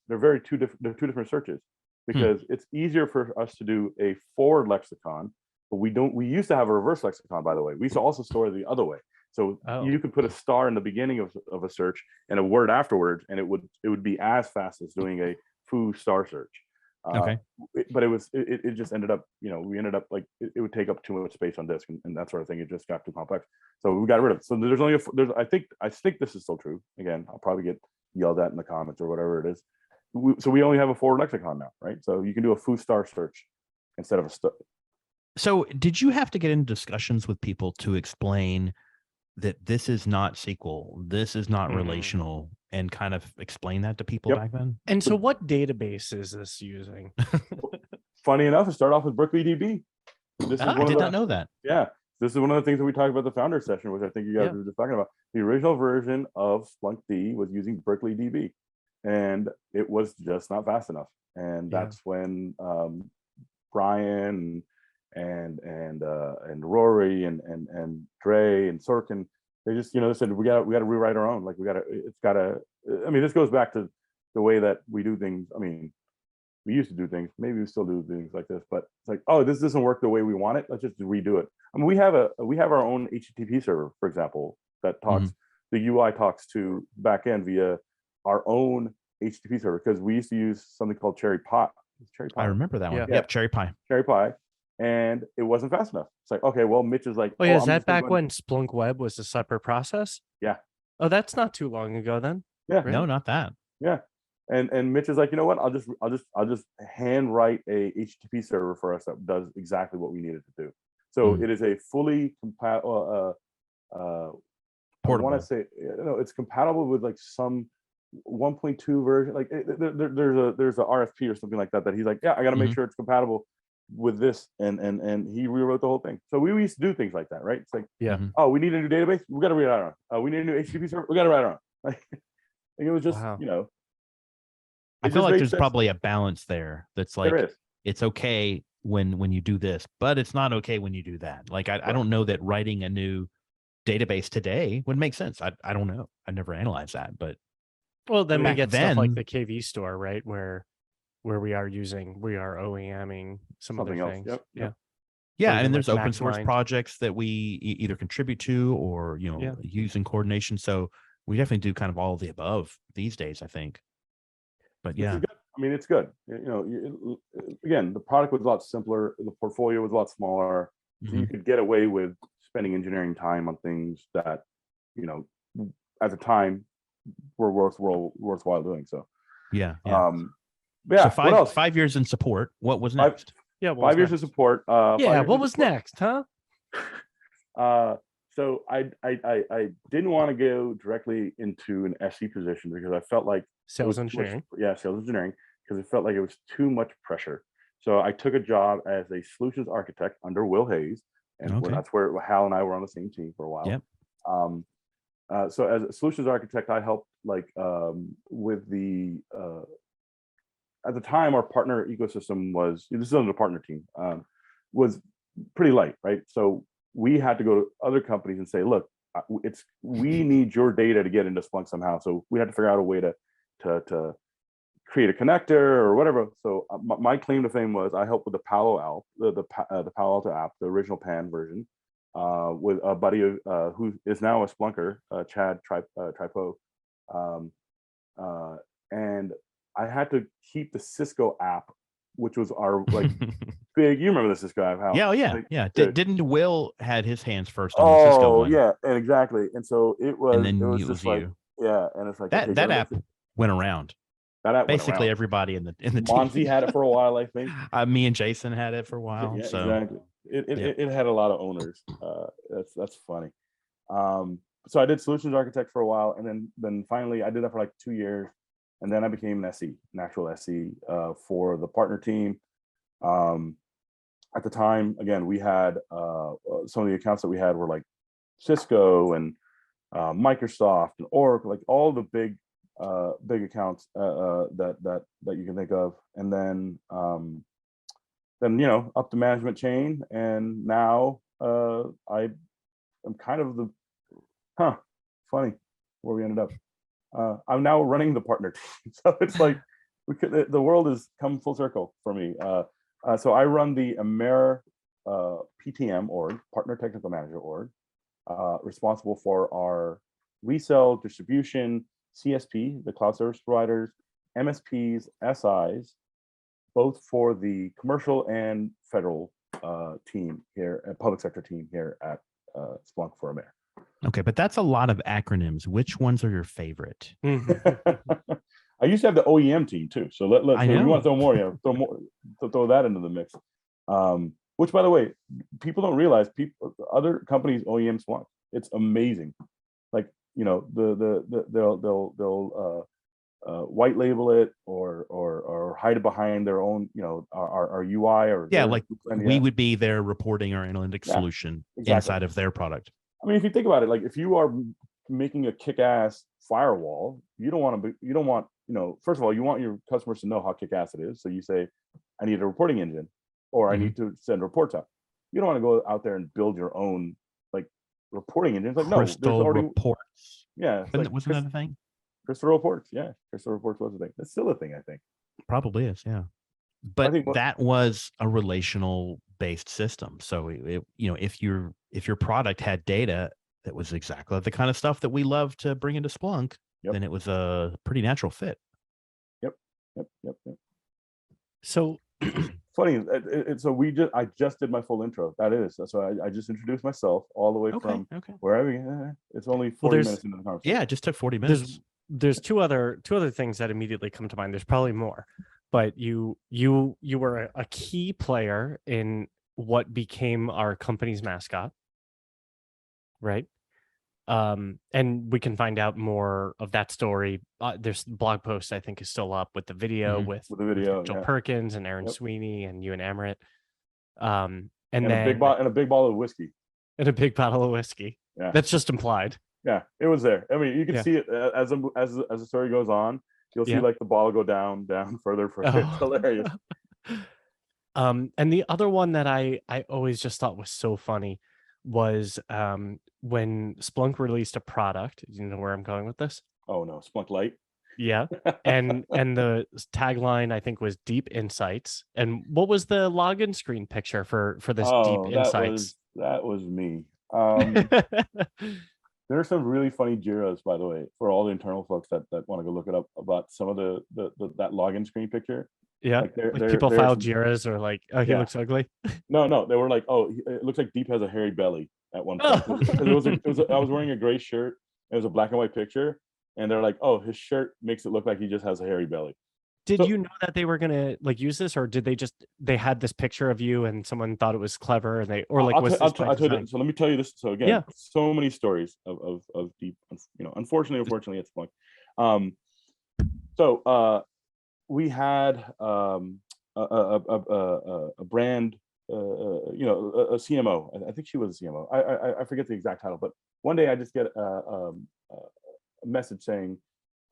searches, because it's easier for us to do a forward lexicon, but we used to have a reverse lexicon, by the way. We used to also store the other way. So you could put a star in the beginning of a search and a word afterwards, and it would be as fast as doing a foo star search. But it just ended up, we ended up like it would take up too much space on disk and that sort of thing. It just got too complex, so we got rid of it. So there's only I think this is still true. Again, I'll probably get yelled at in the comments or whatever it is. So we only have a forward lexicon now, right? So you can do a foo star search instead of a star. So did you have to get into discussions with people to explain that this is not SQL, this is not relational, and kind of explain that to people back then? And so what database is this using? Funny enough, it started off with Berkeley DB. I did not know that. Yeah. This is one of the things that we talked about the founder session, which I think you guys were just talking about. The original version of Splunk D was using Berkeley DB, and it was just not fast enough. And that's when Brian and Rory and Dre and Sorkin, they just they said we got to rewrite our own. Like, I mean, this goes back to the way that we do things. I mean, we used to do things. Maybe we still do things like this, but it's like, oh, this doesn't work the way we want it. Let's just redo it. I mean, we have our own HTTP server, for example, that talks. The UI talks to backend via our own HTTP server, because we used to use something called Cherry Pie. I remember that one. Yeah. Yep, Cherry Pie. Cherry Pie, and it wasn't fast enough. It's like, okay, well, Mitch is like, Oh yeah, is I'm that just gonna back when Splunk Web was a separate process? Yeah. Oh, that's not too long ago then. Yeah. Right? No, not that. Yeah. And Mitch is like, you know what? I'll just hand write a HTTP server for us that does exactly what we needed to do. So it is a fully compatible. I want to say, it's compatible with like some 1.2 version. Like there's a RFP or something like that he's like, yeah, I got to make sure it's compatible with this, and he rewrote the whole thing. So we used to do things like that, right? It's like, oh, we need a new database, we got to write it on. We need a new HTTP server, we got to write it on. Like it was just, wow. I feel like there's probably a balance there. That's like, it's okay when you do this, but it's not okay when you do that. Like I don't know that writing a new database today would make sense. I don't know. I never analyzed that, but well, then we get stuff like the KV store, right, where we are OEMing something other things. Yeah, and there's open source projects that we either contribute to or use in coordination. So we definitely do kind of all of the above these days, I think. But yeah, I mean, it's good. Again, the product was a lot simpler. The portfolio was a lot smaller. So you could get away with spending engineering time on things that, at the time were worthwhile doing. So yeah. So what else? 5 years in support. What was next? 5 years of support. What was next, huh? So I didn't want to go directly into an SE position because I felt like sales engineering, because it felt like it was too much pressure. So I took a job as a solutions architect under Will Hayes, and that's where Hal and I were on the same team for a while. Yep. So as a solutions architect, I helped with the at the time our partner ecosystem this is under the partner team, was pretty light, right? So we had to go to other companies and say, look, we need your data to get into Splunk somehow. So we had to figure out a way to create a connector or whatever. So my claim to fame was I helped with the Palo Alto app, the original PAN version, with a buddy who is now a Splunker, Chad Tripo, and I had to keep the Cisco app, which was our big. You remember the Cisco app? Hal? Yeah. Didn't Will had his hands first on the Cisco one? Yeah, and exactly. And so it was. And then it was you. Just like, yeah, and it's like that app went around. That app basically went around. Everybody in the team. Monty had it for a while, I think. Me and Jason had it for a while. Yeah, so exactly. It had a lot of owners. That's funny. So I did solutions architect for a while, and then finally I did that for like 2 years. And then I became an SE, an actual SE for the partner team. At the time, again, we had some of the accounts that we had were like Cisco and Microsoft and Oracle, like all the big accounts that you can think of. And then up the management chain, and now I am kind of funny where we ended up. I'm now running the partner team, so it's like the world has come full circle for me. So I run the AMER PTM org, Partner Technical Manager org, responsible for our resell, distribution, CSP, the cloud service providers, MSPs, SIs, both for the commercial and federal team here, public sector team here at Splunk for AMER. Okay, but that's a lot of acronyms. Which ones are your favorite? I used to have the OEM team too. So if you want to throw more, throw that into the mix. Which, by the way, people don't realize. Other companies OEM Splunk. It's amazing. Like they'll white label it or hide it behind their own our UI or we would be their reporting or analytics solution inside of their product. I mean, if you think about it, like if you are making a kick-ass firewall, first of all, you want your customers to know how kick-ass it is. So you say, I need a reporting engine, or I need to send reports out. You don't want to go out there and build your own reporting engine. It's like, Crystal reports. Yeah. Wasn't that a thing? Crystal reports. Yeah. Crystal reports was a thing. That's still a thing, I think. Probably is. Yeah. but that was a relational based system. So if your product had data that was exactly the kind of stuff that we love to bring into Splunk, then it was a pretty natural fit. Yep. So funny. I just did my full intro. That is. So I just introduced myself all the way from wherever. It's only 40 minutes into the conversation. Yeah, it just took 40 minutes. There's two other things that immediately come to mind. There's probably more, but you were a key player in what became our company's mascot, right? And we can find out more of that story. There's blog post I think is still up with the video with Joel Perkins and Aaron Sweeney and Ewan Amrit. And then a big bottle of whiskey. And a big bottle of whiskey. Yeah, that's just implied. Yeah, it was there. I mean, you can see it as the story goes on. You'll see like the ball go down further. It's hilarious. And the other one that I always just thought was so funny was when Splunk released a product. You know where I'm going with this? Oh no, Splunk Lite. Yeah, and the tagline I think was Deep Insights. And what was the login screen picture for this Deep Insights? That was me. There are some really funny JIRAs, by the way, for all the internal folks that want to go look it up about some of that login screen picture. Yeah, like people filed JIRAs or like, oh, he looks ugly. No, they were like, oh, it looks like Deep has a hairy belly at one point. Because I was wearing a gray shirt. It was a black and white picture, and they're like, oh, his shirt makes it look like he just has a hairy belly. Did you know that they were gonna like use this, or did they had this picture of you and someone thought it was clever and so let me tell you this. So again, so many stories of Deep, unfortunately it's Splunk. We had a brand, a CMO. I think she was a CMO. I forget the exact title, but one day I just get a message saying,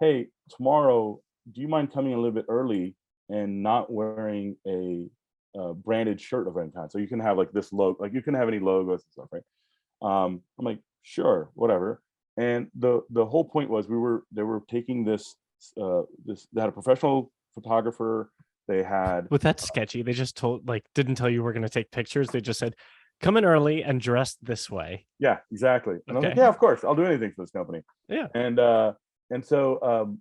"Hey, tomorrow, do you mind coming a little bit early and not wearing a branded shirt of any kind? So you can have like this logo, like you can have any logos and stuff, right?" I'm like, sure, whatever. And the whole point was they were taking this they had a professional photographer. They had that's sketchy. They just didn't tell you we're going to take pictures. They just said, come in early and dress this way. Yeah, exactly. And I'm like, yeah, of course, I'll do anything for this company. Yeah. And so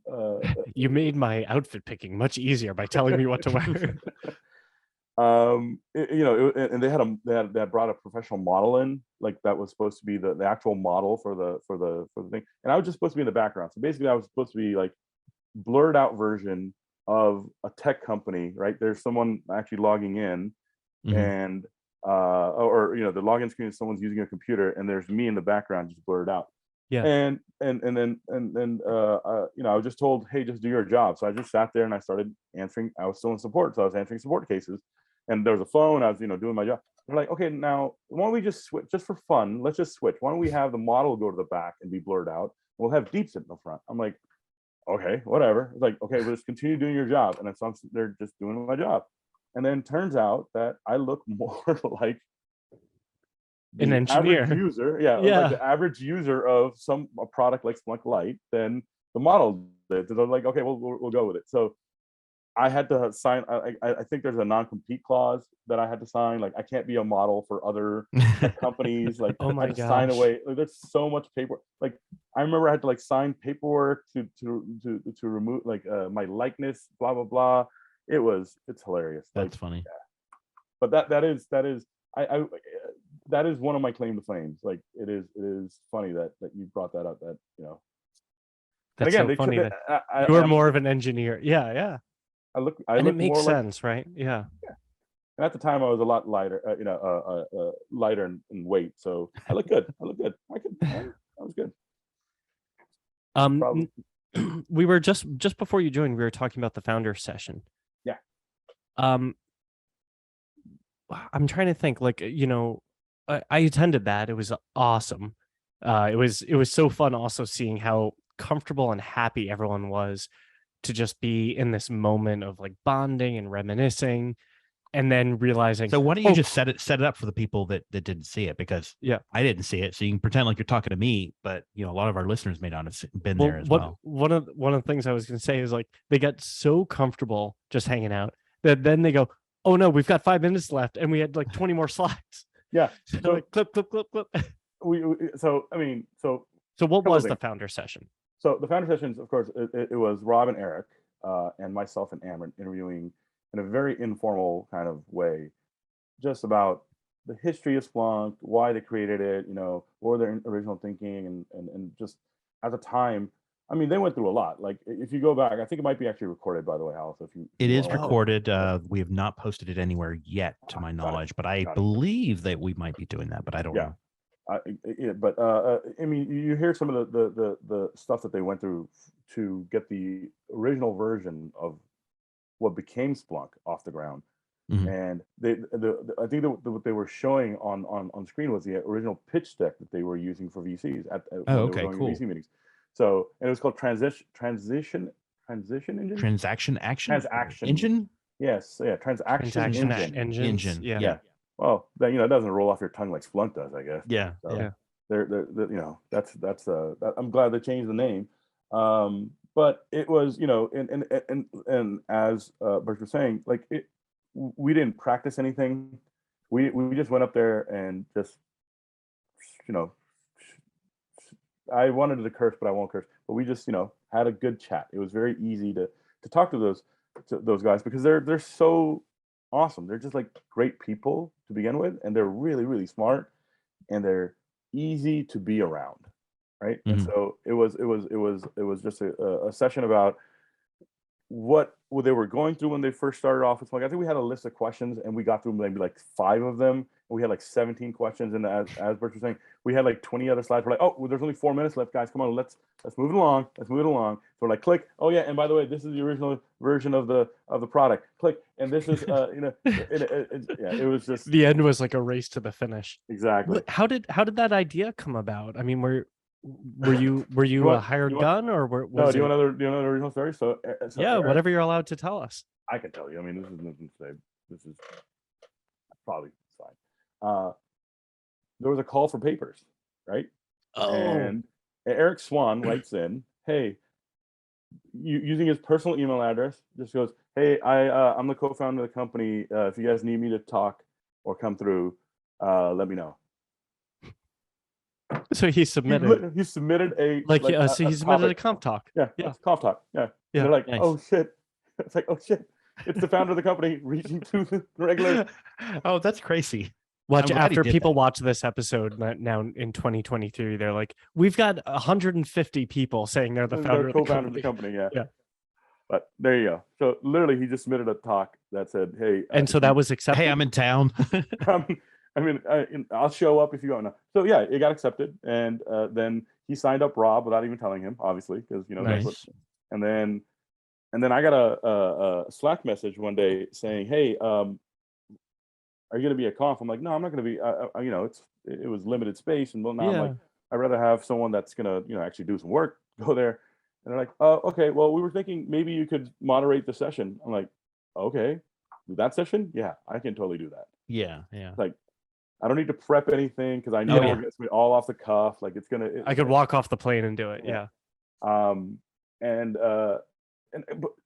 you made my outfit picking much easier by telling me what to wear. And they had brought a professional model in, like that was supposed to be the actual model for the thing, and I was just supposed to be in the background. So basically I was supposed to be like blurred out version of a tech company, right? There's someone actually logging in, and the login screen is someone's using a computer, and there's me in the background just blurred out. Yeah. And then I was just told, hey, just do your job. So I just sat there and I started answering. I was still in support, so I was answering support cases, and there was a phone. I was doing my job. They're like, okay, now why don't we just switch, just for fun? Let's just switch. Why don't we have the model go to the back and be blurred out? We'll have Deep sit in the front. I'm like, okay, whatever. It's like, okay, we'll just continue doing your job. And so they're just doing my job. And then turns out that I look more like an engineer user. Like the average user of a product like Splunk Lite than the model did. So they're like, okay, we'll go with it. So I had to sign. I think there's a non-compete clause that I had to sign. Like I can't be a model for other companies. Like oh my I had to sign away. Like, there's so much paperwork. Like I remember I had to like sign paperwork to remove like my likeness. Blah blah blah. It's hilarious. That's funny. Yeah. But that is I that is one of my claim to fame. Like it is funny that you brought that up. That That's again, so funny that you're more of an engineer. Yeah. I look it makes sense, right? Yeah. And at the time, I was a lot lighter, lighter in weight, so I look good. I was good. We were just before you joined, we were talking about the founder session. Yeah. I'm trying to think. Like, I attended that. It was awesome. It was so fun. Also seeing how comfortable and happy everyone was to just be in this moment of like bonding and reminiscing, and then realizing. So why don't you just set it up for the people that didn't see it? Because I didn't see it, so you can pretend like you're talking to me, but a lot of our listeners may not have been there as well. One of the things I was going to say is like they got so comfortable just hanging out then they go, oh no, we've got 5 minutes left, and we had like 20 more slides. Yeah. So like clip. So I mean, so what was the founder session? So the founder sessions, of course, it was Rob and Eric and myself and Amron interviewing in a very informal kind of way, just about the history of Splunk, why they created it, or their original thinking, and just at the time. I mean, they went through a lot. Like, if you go back, I think it might be actually recorded, by the way, Hal. So it is recorded. We have not posted it anywhere yet, to my knowledge, but I believe that we might be doing that, but I don't know. But I mean, you hear some of the stuff that they went through to get the original version of what became Splunk off the ground. And I think what they were showing on screen was the original pitch deck that they were using for VCs at when they were going to VC meetings. So, and it was called transaction engine. Transaction engine. Yes, yeah, transaction engine. Yeah. Well, then it doesn't roll off your tongue like Splunk does, I guess. Yeah, so yeah. They're that's I'm glad they changed the name. But it was and as Burch was saying, like we didn't practice anything. We just went up there and just I wanted to curse, but I won't curse. But we just had a good chat. It was very easy to talk to those guys because they're so awesome. They're just like great people to begin with, and they're really, really smart, and they're easy to be around, right? And so it was just a session about what they were going through when they first started off with Splunk. I think we had a list of questions, and we got through maybe like 5 of them. And we had like 17 questions, and as Burch was saying, we had like 20 other slides. We're like, oh, well, there's only 4 minutes left, guys. Come on, let's move it along. Let's move it along. So we're like, click. Oh yeah, and by the way, this is the original version of the product. Click, and this is it was just the end was like a race to the finish. Exactly. How did that idea come about? I mean, were you a hired gun, or do you want another original story? So yeah, Eric, whatever you're allowed to tell us. I can tell you. I mean, this is nothing to say. This is probably fine. There was a call for papers, right? Oh. And Eric Swan writes in, hey, using his personal email address, just goes, hey, I'm the co-founder of the company. If you guys need me to talk or come through, let me know. So he submitted. He submitted a so he submitted a conf talk. Yeah, conf talk. Yeah. They're like, nice. Oh shit. It's like, oh shit. It's the founder of the company reaching to the regular. Oh, that's crazy. Watch after people watch this episode now in 2023. They're like, we've got 150 people saying they're the founder of the company. Yeah. But there you go. So literally, he just submitted a talk that said, "Hey," and so that was accepted. Hey, I'm in town. I'll show up if you go. So yeah, it got accepted, and then he signed up Rob without even telling him, obviously, because nice. And then I got a Slack message one day saying, "Hey, are you going to be at conf?" I'm like, "No, I'm not going to be. It was limited space, and I'm like, I'd rather have someone that's going to actually do some work go there." And they're like, "Oh, okay. Well, we were thinking maybe you could moderate the session." I'm like, "Okay, that session? Yeah, I can totally do that." Yeah. Like, I don't need to prep anything because I know it's all off the cuff. Like I could walk off the plane and do it. Yeah. And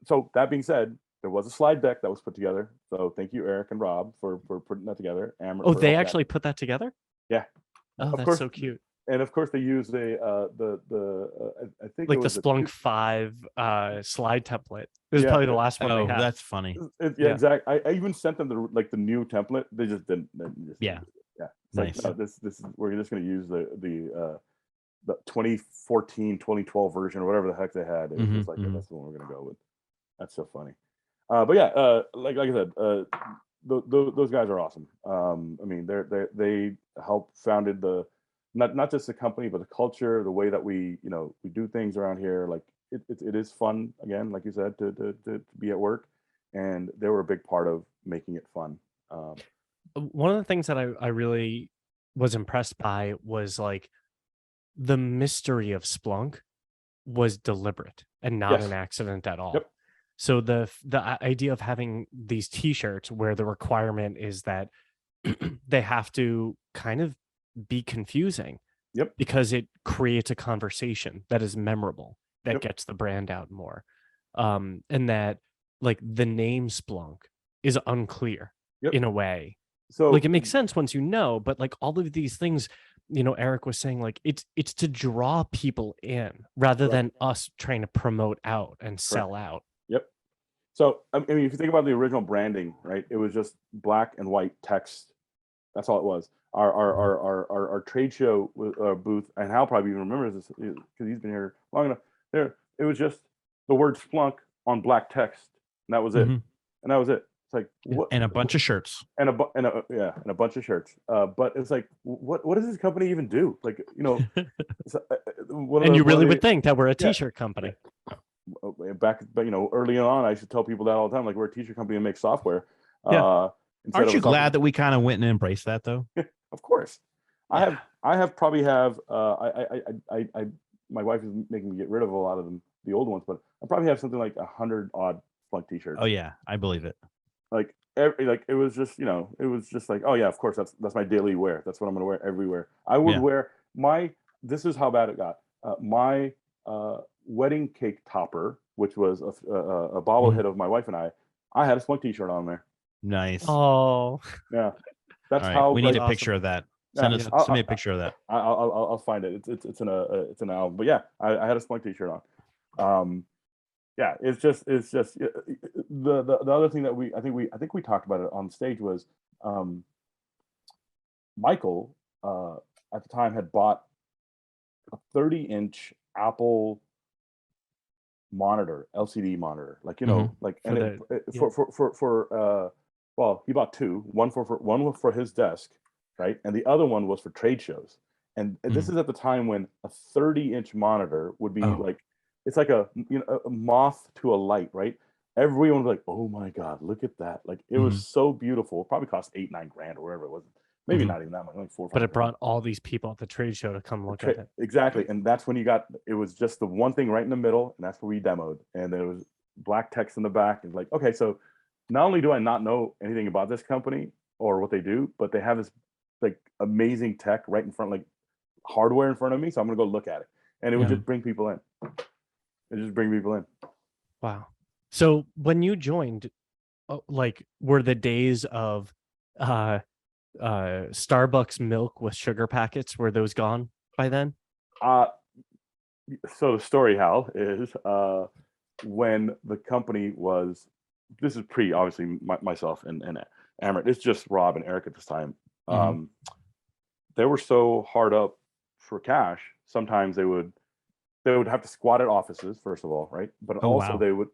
so that being said, there was a slide deck that was put together. So thank you, Eric and Rob, for putting that together. They actually put that together? Yeah. Oh, that's so cute. And of course, they used I think like the Splunk 5 slide template. This is probably the last one they had. That's funny. Exactly. I even sent them the new template. They just didn't. Yeah. Nice. Like, no, this is we're just going to use the 2014 2012 version or whatever the heck they had. It's just like that's the one we're going to go with. That's so funny. But yeah, like I said, those guys are awesome. I mean, they helped founded the not just the company, but the culture, the way that we do things around here. Like it is fun, again, like you said, to be at work, and they were a big part of making it fun. One of the things that I really was impressed by was like the mystery of Splunk was deliberate and not an accident at all. Yep. So the idea of having these t-shirts where the requirement is that they have to kind of be confusing. Yep. Because it creates a conversation that is memorable, that gets the brand out more. And that like the name Splunk is unclear in a way. So like it makes sense once you know, but like all of these things, Eric was saying, like it's to draw people in rather than us trying to promote out and sell out. Yep. So I mean, if you think about the original branding, right, it was just black and white text. That's all it was. Our trade show booth, and Hal probably even remembers this because he's been here long enough. It was just the word Splunk on black text, and that was it. And that was it. It's like what, and a bunch of shirts, and a bunch of shirts. But it's like, what does this company even do? Like, and you really would think that we're a t-shirt company. Back, but early on, I used to tell people that all the time, like we're a t-shirt company and make software. Yeah. Aren't you glad that we kind of went and embraced that though? Of course. Yeah. I my wife is making me get rid of a lot of them, the old ones, but I probably have something like 100 odd Splunk t-shirts. Oh yeah, I believe it. Like it was just, it was just like, oh yeah, of course, that's my daily wear. That's what I'm gonna wear everywhere. I would wear this is how bad it got. My wedding cake topper, which was a bobblehead of my wife and I had a Splunk t-shirt on there. Nice. Oh yeah, that's how we need a picture of that. Send me a picture of that. I'll find it. It's an album. But yeah, I had a Splunk t-shirt on. Yeah, it's just the other thing that I think we talked about it on stage was Michael at the time had bought a 30-inch Apple monitor, LCD monitor, like like well, he bought two, one for his desk, right, and the other one was for trade shows. And this is at the time when a 30-inch monitor would be like, it's like a moth to a light, right? Everyone was like, oh my god, look at that! Like it was so beautiful. It probably cost $8-9 grand or whatever it was. Maybe not even that much, like 4 or 5. But it brought all these people at the trade show to come look at it. Exactly, and that's when it was just the one thing right in the middle, and that's where we demoed. And there was black text in the back, and like, okay, so not only do I not know anything about this company or what they do, but they have this like amazing tech right in front, like hardware in front of me. So I'm gonna go look at it, and it would just bring people in. Wow. So when you joined, like, were the days of Starbucks milk with sugar packets, were those gone by then? So the story, Hal, is when the company was, this is pre obviously myself and Amrit, it's just Rob and Eric at this time. They were so hard up for cash, sometimes they would have to squat at offices, first of all, right? But they would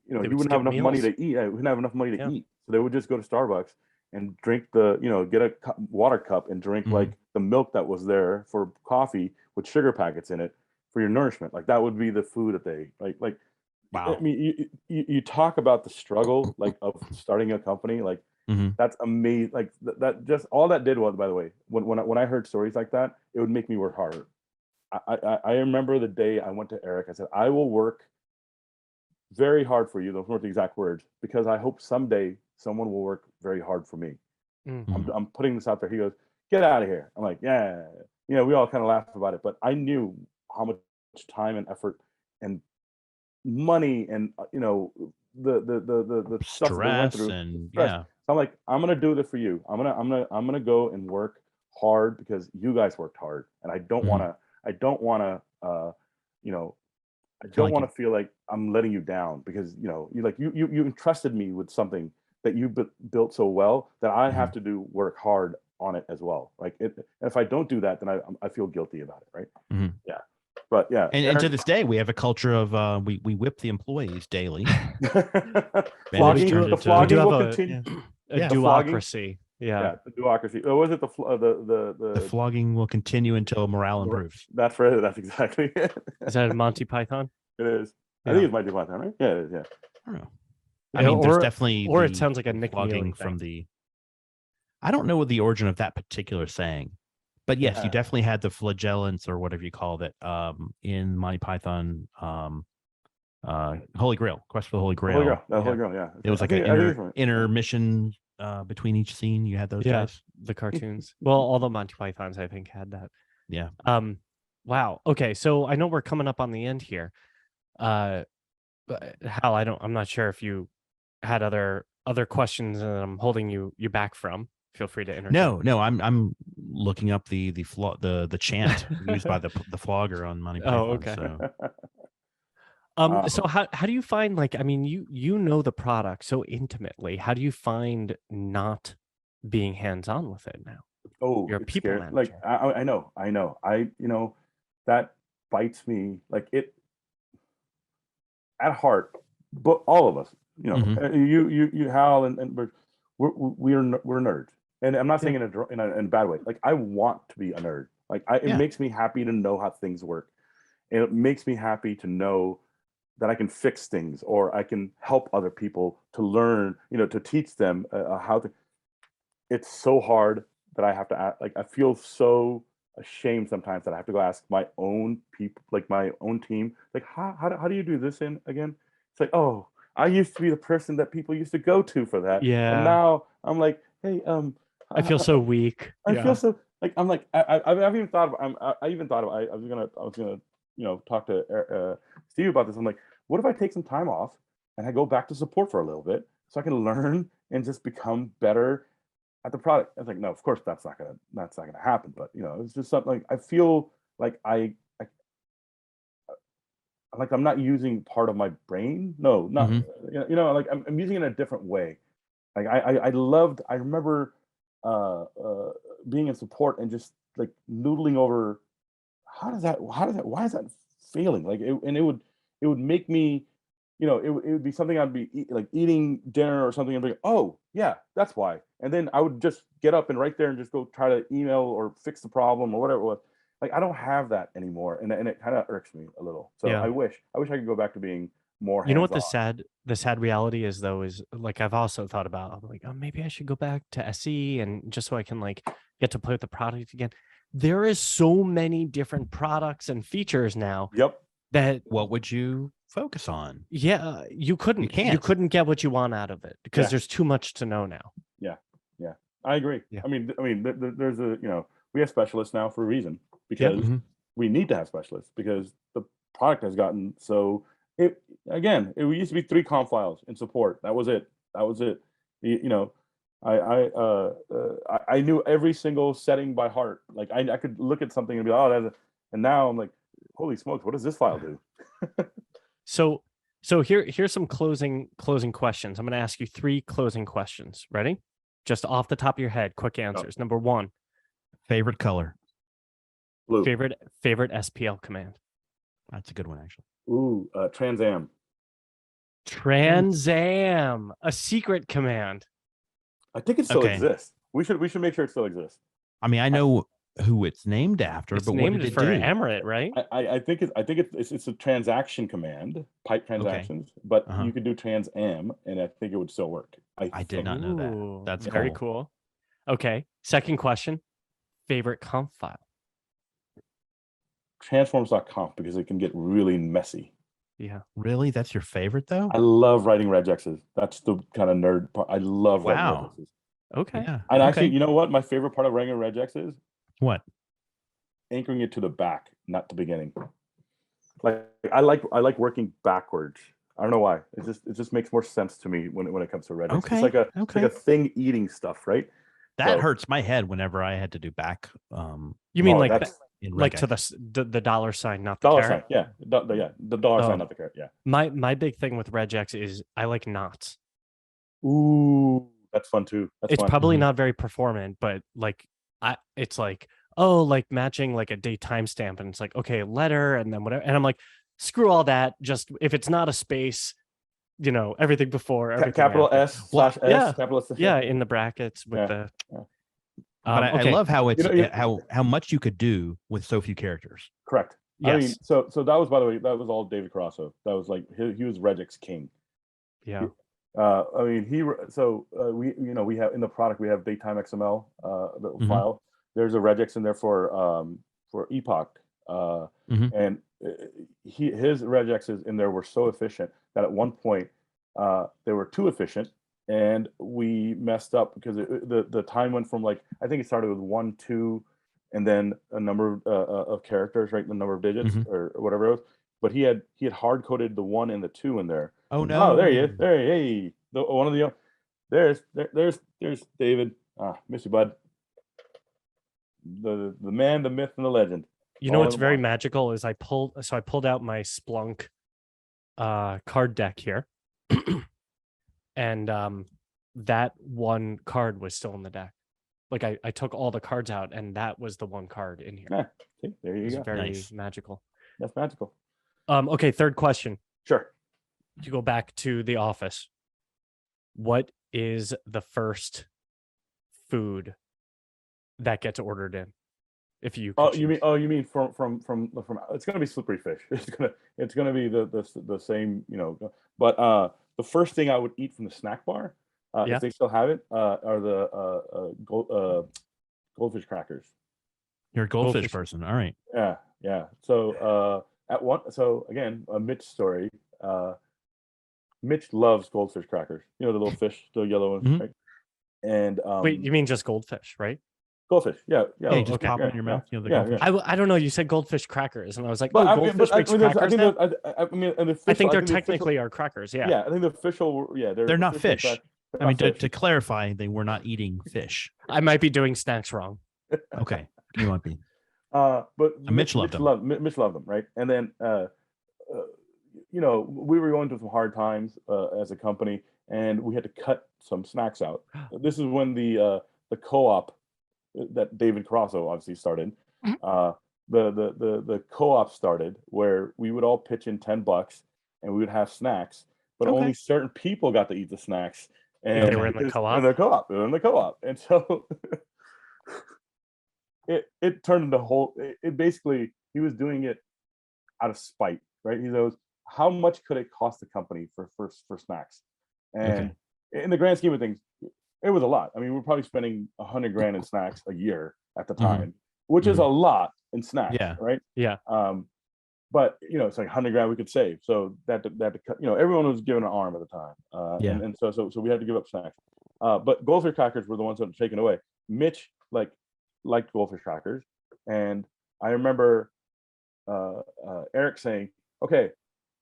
you wouldn't have enough money to eat. Wouldn't have enough money to eat, so they would just go to Starbucks and drink get a water cup and drink like the milk that was there for coffee with sugar packets in it for your nourishment. Like that would be the food that they like. Wow. I mean, you talk about the struggle like of starting a company, like that's amazing. Like that just all that did was, by the way, when I heard stories like that, it would make me work harder. I remember the day I went to Eric. I said, I will work very hard for you. Those weren't the exact words, because I hope someday someone will work very hard for me. I'm putting this out there. He goes, get out of here. I'm like, yeah. We all kind of laugh about it, but I knew how much time and effort and money and the stuff that we went through. And So I'm like, I'm gonna do this for you. I'm gonna go and work hard because you guys worked hard, and I don't want to feel like I'm letting you down, because you entrusted me with something that you built so well that I have to work hard on it as well. Like if I don't do that, then I feel guilty about it, right? Yeah. But yeah, and to this day, we have a culture of we whip the employees daily. Flogging will continue. A duocracy. Yeah, the duocracy. Or was it the flogging will continue until morale improves? That's right. That's exactly it. Is that Monty Python? It is. I think it's Monty Python, right? Yeah, it is. Yeah. I don't know. I mean, there's definitely, or it sounds like a Nick flogging from the. I don't know what the origin of that particular saying, but yes, you definitely had the flagellants or whatever you call it in Monty Python. Holy Grail, Quest for the Holy Grail. Holy Grail, yeah. It was like an intermission between each scene. You had those guys. The cartoons. Well, all the Monty Pythons, I think, had that. Yeah. Wow. Okay, so I know we're coming up on the end here. But Hal, I'm not sure if you had other questions and I'm holding you back from. Feel free to interject. No, I'm looking up the chant used by the flogger on Monty Python. Oh, okay. So So how do you find, like, I mean, you know the product so intimately. How do you find not being hands-on with it now? Oh, You're a it's people scary. manager. Like I know. That bites me. Like it at heart. But all of us, you Hal and Burch, we're nerds, and I'm not saying in a bad way. Like I want to be a nerd. Like it makes me happy to know how things work, and it makes me happy to know that I can fix things or I can help other people to learn. To teach them how to. It's so hard that I have to ask, like I feel so ashamed sometimes that I have to go ask my own people, like my own team, like how do you do this in again? It's like, oh, I used to be the person that people used to go to for that, and Yeah. now I'm like, hey, I feel so weak. I feel so like I'm like I've even thought of I even thought of I was gonna talk to Steve about this. I'm like, what if I take some time off and I go back to support for a little bit so I can learn and just become better at the product. I was like, no, of course that's not gonna happen. But it's just something like I feel like I like I'm not using part of my brain. No, not like I'm using it in a different way. Like I remember uh, uh, being in support and just like noodling over why is that failing? Like it would make me, it would be something I'd be like eating dinner or something and be like, oh yeah, that's why. And then I would just get up and right there and just go try to email or fix the problem or whatever it was. Like I don't have that anymore, and it kind of irks me a little. So Yeah. I wish I could go back to being more You know what hands-on. the sad reality is, though, is like I've also thought about, I'm like, oh, maybe I should go back to SE and just so I can like get to play with the product again. There is so many different products and features now Yep. that what would you focus on? you can't. couldn't get what you want out of it because there's too much to know now. Yeah. I agree. Yeah. I mean, there's a we have specialists now for a reason because we need to have specialists because the product has gotten so. It used to be 3 conf files in support. That was it. I knew every single setting by heart. Like I could look at something and be like, oh, and now I'm like, holy smokes, what does this file do? So here's some closing questions. I'm going to ask you 3 closing questions. Ready? Just off the top of your head, quick answers. Number 1, favorite color. Blue. Favorite SPL command. That's a good one, actually. Ooh, Transam. Transam, a secret command. I think it still exists. We should make sure it still exists. I mean, I know who it's named after, but what did it for do? Emirate, right? I think it's a transaction command, pipe transactions, but you could do Transam, and I think it would still work. I did not know that. That's very cool. Okay, second question: favorite conf file. Transforms.conf because it can get really messy. Yeah, really, that's your favorite though. I love writing regexes. That's the kind of nerd part. I love writing regexes. Okay. Yeah. And actually, you know what? My favorite part of writing a regex is what? Anchoring it to the back, not the beginning. Like I like working backwards. I don't know why. It just makes more sense to me when it comes to regex. Okay. It's like a thing eating stuff, right? That hurts my head whenever I had to do back. You mean like to the dollar sign, not the dollar caret? sign? Yeah, the dollar sign, not the caret. Yeah. My big thing with regex is I like knots. Ooh, that's fun too. It's probably not very performant, but like it's like, oh, like matching like a date timestamp, and it's like, okay, letter and then whatever, and I'm like, screw all that. Just if it's not a space, everything before everything capital after. S/S, capital S. Yeah, in the brackets with the. But I love how it's how much you could do with so few characters. Correct. Yes. I mean, so that was, by the way, that was all David Carasso. That was like he was regex king. Yeah. I mean, we have in the product we have datetime XML file. There's a regex in there for Epoch, and his regexes in there were so efficient that at one point they were too efficient, and we messed up because the time went from like, I think it started with 1, 2, and then a number of characters, right? The number of digits or whatever it was. but he had hard coded the 1 and the 2 in there. Oh no! Oh, there he is. There, hey, one of the there's David. Miss you, bud. The man, the myth, and the legend. You know what's very magical is I pulled out my Splunk card deck here, and that one card was still in the deck. Like I took all the cards out, and that was the one card in here. Yeah, see, there you go. Very magical. That's magical. Okay, third question. Sure. To go back to the office, what is the first food that gets ordered in? If you you mean from it's gonna be slippery fish. It's gonna be the same, you know. But the first thing I would eat from the snack bar, if they still have it, are the goldfish crackers. You're a goldfish person, all right? Yeah. So again, a Mitch story. Mitch loves goldfish crackers. You know, the little fish, the yellow ones, Mhm. right? And wait, you mean just goldfish, right? Goldfish, yeah. You just pop it in your mouth. You know, the goldfish. I don't know. You said goldfish crackers, and I was like, But goldfish makes crackers now? I think they're technically our crackers. Yeah. I think the official. Yeah, they're not fish. I mean, to clarify, they were not eating fish. I might be doing snacks wrong. Okay, you might be. But Mitch loved them. Mitch loved them, right? And then, you know, we were going through some hard times as a company, and we had to cut some snacks out. This is when the co-op that David Carasso obviously started. The co-op started where we would all pitch in $10 and we would have snacks, but only certain people got to eat the snacks. And they were in the co-op. They were in the co-op, and so it turned into it basically, he was doing it out of spite, right? He goes, how much could it cost the company for snacks? And in the grand scheme of things, it was a lot. I mean, we're probably spending $100,000 in snacks a year at the time, which is a lot in snacks, right? Yeah. But you know, it's like $100,000 we could save. So that you know, everyone was given an arm at the time, and so we had to give up snacks. But goldfish crackers were the ones that were taken away. Mitch liked goldfish crackers, and I remember Eric saying, "Okay,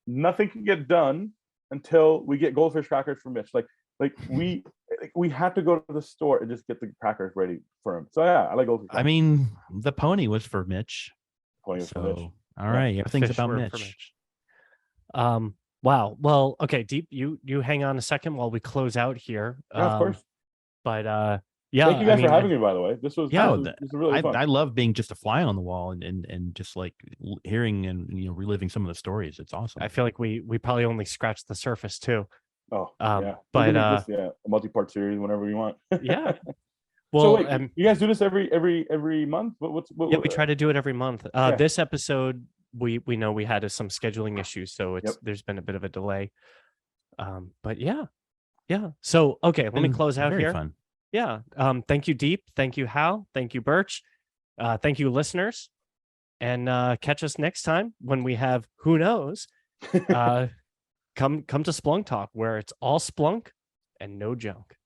nothing can get done until we get goldfish crackers from Mitch." Like we had to go to the store and just get the crackers ready for him. So yeah, I like goldfish crackers. I mean, the pony was for Mitch. Pony was for Mitch. All right, everything's about Mitch. Wow. Well, okay, Deep, you hang on a second while we close out here. Yeah, of course. But thank you guys for having me, by the way. This was really fun. I love being just a fly on the wall and just like hearing and, you know, reliving some of the stories. It's awesome. I feel like we probably only scratched the surface too. Oh, yeah. But a multi-part series whenever you want. Yeah. Well, so wait, you guys do this every month? Yeah, we try to do it every month. This episode, we know we had some scheduling issues, so there's been a bit of a delay. But yeah. So okay, let me close out here. Fun. Yeah. Thank you, Deep. Thank you, Hal. Thank you, Burch. Thank you, listeners. And catch us next time when we have, who knows, come to Splunk Talk, where it's all Splunk and no junk.